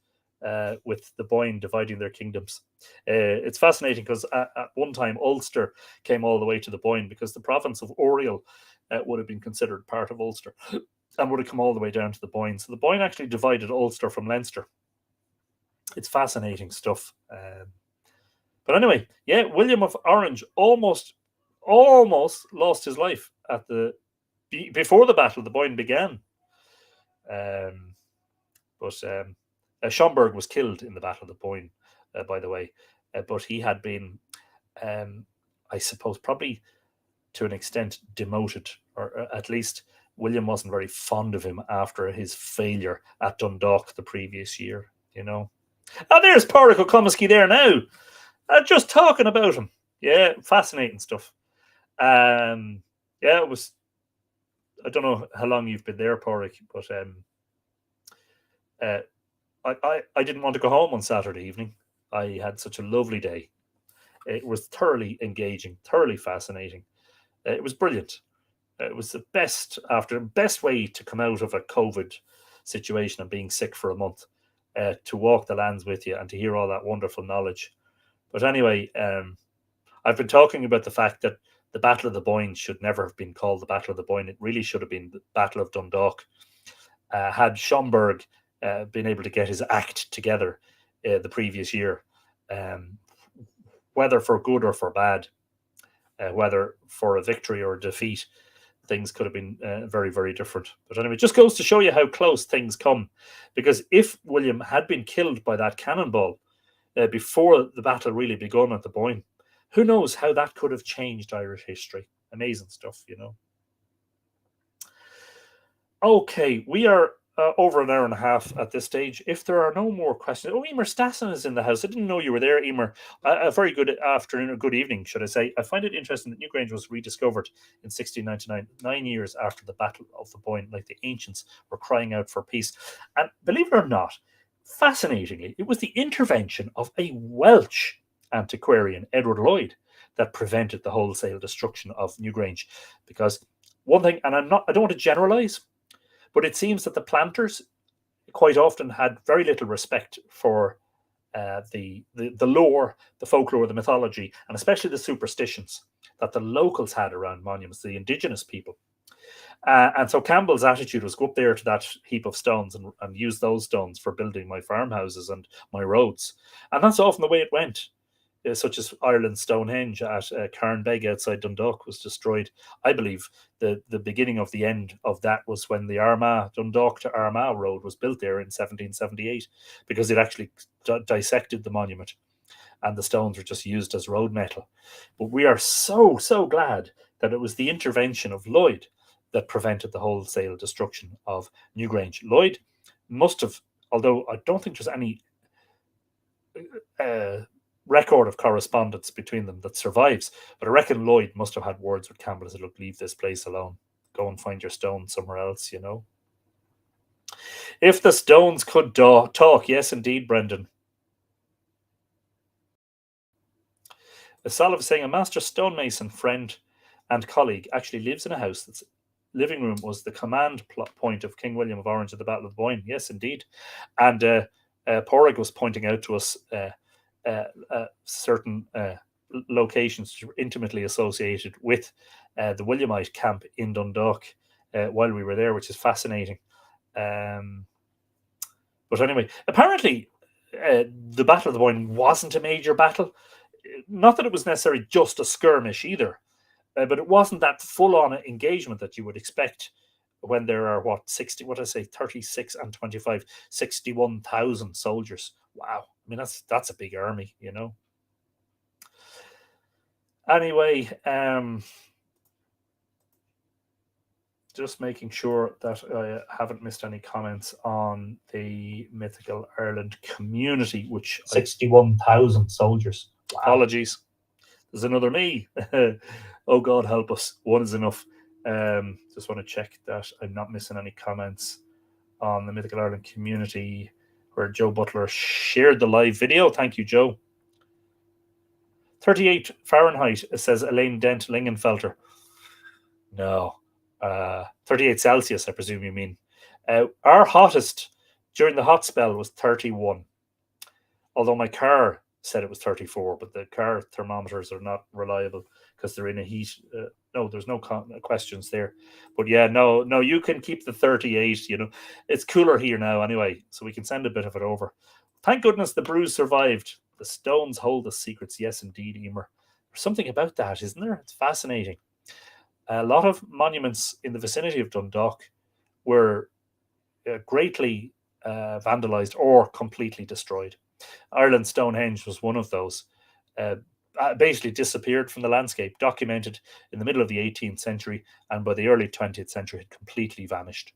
with the Boyne dividing their kingdoms. It's fascinating because at one time Ulster came all the way to the Boyne, because the province of Oriel would have been considered part of Ulster and would have come all the way down to the Boyne. So the Boyne actually divided Ulster from Leinster. It's fascinating stuff. But anyway, yeah, William of Orange almost lost his life before the battle. The Boyne began. But Schomberg was killed in the Battle of the Boyne, by the way. But he had been, I suppose, probably to an extent demoted, or at least William wasn't very fond of him after his failure at Dundalk the previous year, And there's Pádraig O'Commesky there now, just talking about him. Yeah, fascinating stuff. Yeah, it was. I don't know how long you've been there, Pádraig, but I didn't want to go home on Saturday evening. I had such a lovely day. It was thoroughly engaging, thoroughly fascinating. It was brilliant. It was the best way to come out of a COVID situation and being sick for a month, to walk the lands with you and to hear all that wonderful knowledge. But anyway, I've been talking about the fact that the Battle of the Boyne should never have been called the Battle of the Boyne. It really should have been the Battle of Dundalk. Had Schomberg been able to get his act together the previous year, whether for good or for bad, whether for a victory or a defeat, things could have been very, very different. But anyway, it just goes to show you how close things come. Because if William had been killed by that cannonball before the battle really begun at the Boyne, who knows how that could have changed Irish history. Amazing stuff, you know. Okay, we are over an hour and a half at this stage. If there are no more questions, oh, Emer Stassen is in the house. I didn't know you were there, Emer. A very good afternoon, or good evening, should I say. I find it interesting that Newgrange was rediscovered in 1699, 9 years after the Battle of the Boyne, like the ancients were crying out for peace. And believe it or not, fascinatingly, it was the intervention of a Welsh antiquarian, Edward Lloyd, that prevented the wholesale destruction of Newgrange. Because one thing, and I don't want to generalize, but it seems that the planters quite often had very little respect for the lore, the folklore, the mythology, and especially the superstitions that the locals had around monuments, the indigenous people. And so Campbell's attitude was go up there to that heap of stones and use those stones for building my farmhouses and my roads. And that's often the way it went. Such as Ireland's Stonehenge at Carnbeg outside Dundalk was destroyed. I believe the beginning of the end of that was when the Armagh, Dundalk to Armagh road was built there in 1778, because it actually dissected the monument and the stones were just used as road metal. But we are so, so glad that it was the intervention of Lloyd that prevented the wholesale destruction of Newgrange. Lloyd must have, although I don't think there's any record of correspondence between them that survives, but I reckon Lloyd must have had words with Campbell and said, look, leave this place alone. Go and find your stone somewhere else, you know. If the stones could talk, yes, indeed, Brendan. Salve saying a master stonemason friend and colleague actually lives in a house that's living room was the command point of King William of Orange at the Battle of Boyne. Yes, indeed. And Porrig was pointing out to us certain locations intimately associated with the Williamite camp in Dundalk while we were there, which is fascinating. But anyway, apparently the Battle of the Boyne wasn't a major battle. Not that it was necessarily just a skirmish either, but it wasn't that full-on engagement that you would expect when there are 36 and 25, 61,000 soldiers. Wow. I mean, that's a big army, you know. Anyway, just making sure that I haven't missed any comments on the Mythical Ireland community, which 61,000 soldiers. Wow. Apologies. There's another me. Oh, God help us. One is enough. Just want to check that I'm not missing any comments on the Mythical Ireland community where Joe Butler shared the live video. Thank you, Joe. 38 Fahrenheit, says Elaine Dent Lingenfelter. No. 38 Celsius, I presume you mean. Our hottest during the hot spell was 31. Although my car said it was 34, but the car thermometers are not reliable because they're in a heat. No, there's no questions there. But yeah, no, you can keep the 38. You know, it's cooler here now anyway, so we can send a bit of it over. Thank goodness the bruise survived. The stones hold the secrets. Yes, indeed, Emer. There's something about that, isn't there? It's fascinating. A lot of monuments in the vicinity of Dundalk were greatly vandalized or completely destroyed. Ireland Stonehenge was one of those. Basically disappeared from the landscape, documented in the middle of the 18th century, and by the early 20th century had completely vanished,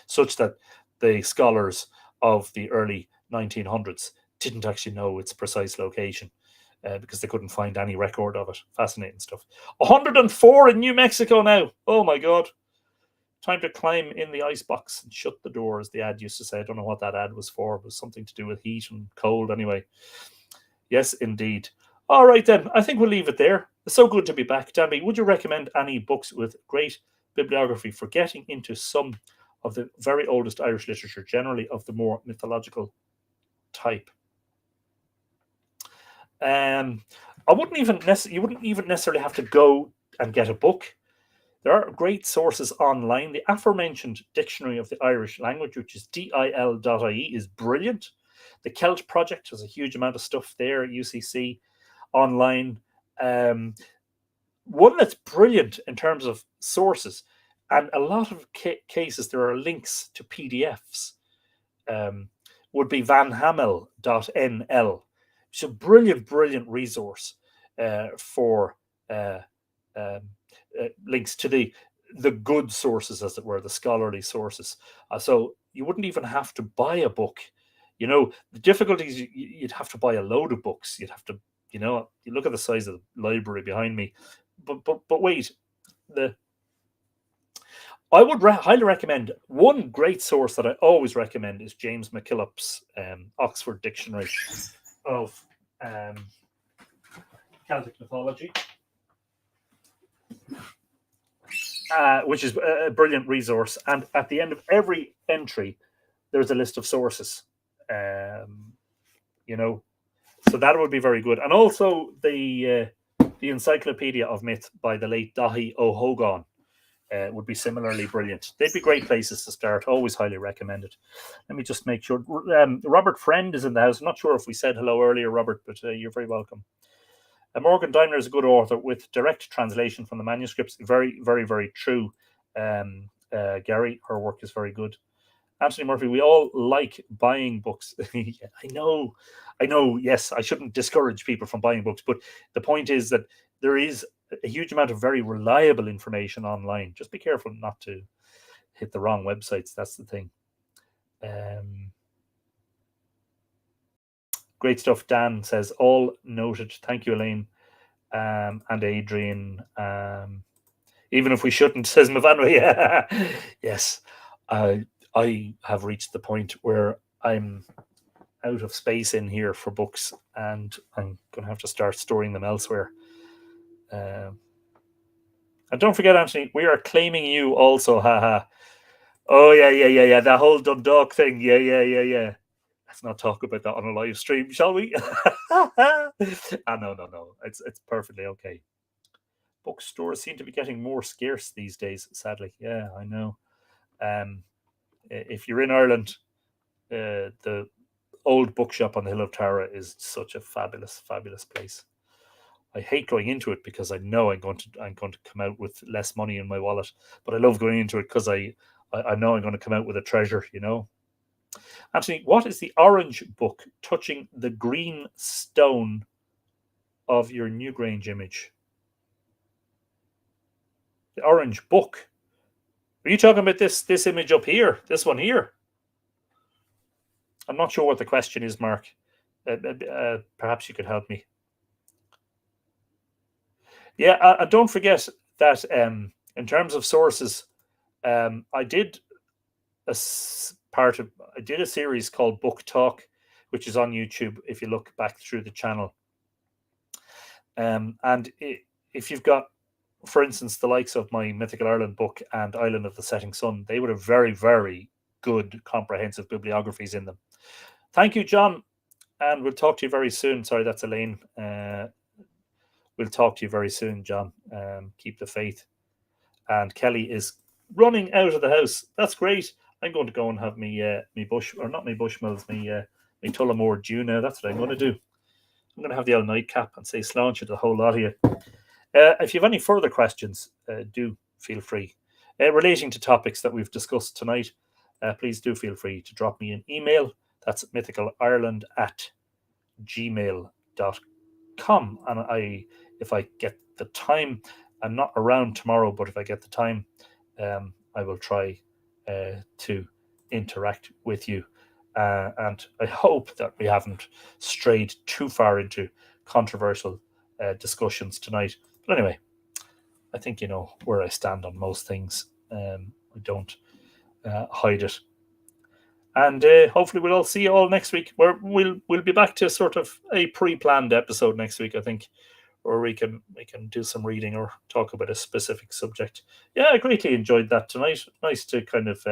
such that the scholars of the early 1900s didn't actually know its precise location because they couldn't find any record of it. Fascinating stuff. 104 in New Mexico now. Oh my God. Time to climb in the icebox and shut the door, as the ad used to say. I don't know what that ad was for. It was something to do with heat and cold anyway. Yes, indeed. All right, then. I think we'll leave it there. It's so good to be back. Danby, would you recommend any books with great bibliography for getting into some of the very oldest Irish literature, generally of the more mythological type? You wouldn't even necessarily have to go and get a book. There are great sources online. The aforementioned Dictionary of the Irish Language, which is dil.ie, is brilliant. The Celt Project has a huge amount of stuff there at UCC online. one that's brilliant in terms of sources, and a lot of cases there are links to PDFs. Um, would be vanhamel.nl. It's a brilliant, brilliant resource for uh, um, links to the good sources, as it were, the scholarly sources. So you wouldn't even have to buy a book. You know, the difficulties, you'd have to buy a load of books. You'd have to, you look at the size of the library behind me. But wait, I would highly recommend one great source that I always recommend is James McKillop's Oxford Dictionary of um, Celtic mythology, which is a brilliant resource. And at the end of every entry, there's a list of sources. Um, you know, so that would be very good. And also the Encyclopedia of Myth by the late Dahi O'Hogan would be similarly brilliant. They'd be great places to start. Always highly recommended. Let me just make sure. Robert Friend is in the house. I'm not sure if we said hello earlier, Robert, but you're very welcome. Morgan Daimler is a good author with direct translation from the manuscripts. Very, very, very true. Gary, her work is very good. Anthony Murphy, we all like buying books. Yeah, I know. Yes, I shouldn't discourage people from buying books, but the point is that there is a huge amount of very reliable information online. Just be careful not to hit the wrong websites. That's the thing. Great stuff. Dan says, all noted. Thank you, Elaine and Adrian. Even if we shouldn't, says Mavanwa. Yeah. Yes. I have reached the point where I'm out of space in here for books, and I'm going to have to start storing them elsewhere. And don't forget, Anthony, we are claiming you also. Haha. Oh yeah. That whole Dundalk thing. Yeah. Let's not talk about that on a live stream, shall we? No. It's perfectly okay. Bookstores seem to be getting more scarce these days, sadly. Yeah, I know. If you're in Ireland, the old bookshop on the Hill of Tara is such a fabulous, fabulous place. I hate going into it because I know I'm going to come out with less money in my wallet, but I love going into it because I know I'm going to come out with a treasure. Anthony, what is the orange book touching the green stone of your Newgrange image? The orange book. Are you talking about this image up here? This one here? I'm not sure what the question is, Mark. Perhaps you could help me. Yeah, and don't forget that in terms of sources, I did a series called Book Talk, which is on YouTube if you look back through the channel. And if you've got, for instance, the likes of my Mythical Ireland book and Island of the Setting Sun, they would have very, very good comprehensive bibliographies in them. Thank you, John, and we'll talk to you very soon. Sorry, that's Elaine. We'll talk to you very soon, John. Keep the faith. And Kelly is running out of the house. That's great. I'm going to go and have me bush, or not me Bushmills, me Tullamore Dew now. That's what I'm going to do. I'm going to have the old nightcap and say sláinte to the whole lot of you. If you have any further questions, do feel free. Relating to topics that we've discussed tonight, please do feel free to drop me an email. That's mythicalireland@gmail.com. And if I get the time, I'm not around tomorrow, but if I get the time, I will try to interact with you. And I hope that we haven't strayed too far into controversial discussions tonight. But anyway, I think you know where I stand on most things. I don't hide it. And hopefully we'll all see you all next week. We'll be back to sort of a pre-planned episode next week, I think, or we can do some reading or talk about a specific subject. Yeah, I greatly enjoyed that tonight. Nice to kind of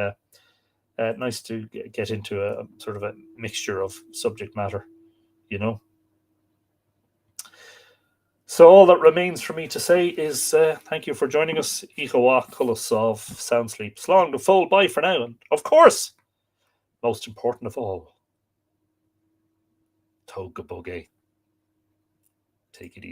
nice to get into a sort of a mixture of subject matter, you know. So all that remains for me to say is thank you for joining us. Ichawa Kulasov Sound Sleep. Slán the full bye for now. And of course, most important of all, Toga Bugge. Take it easy.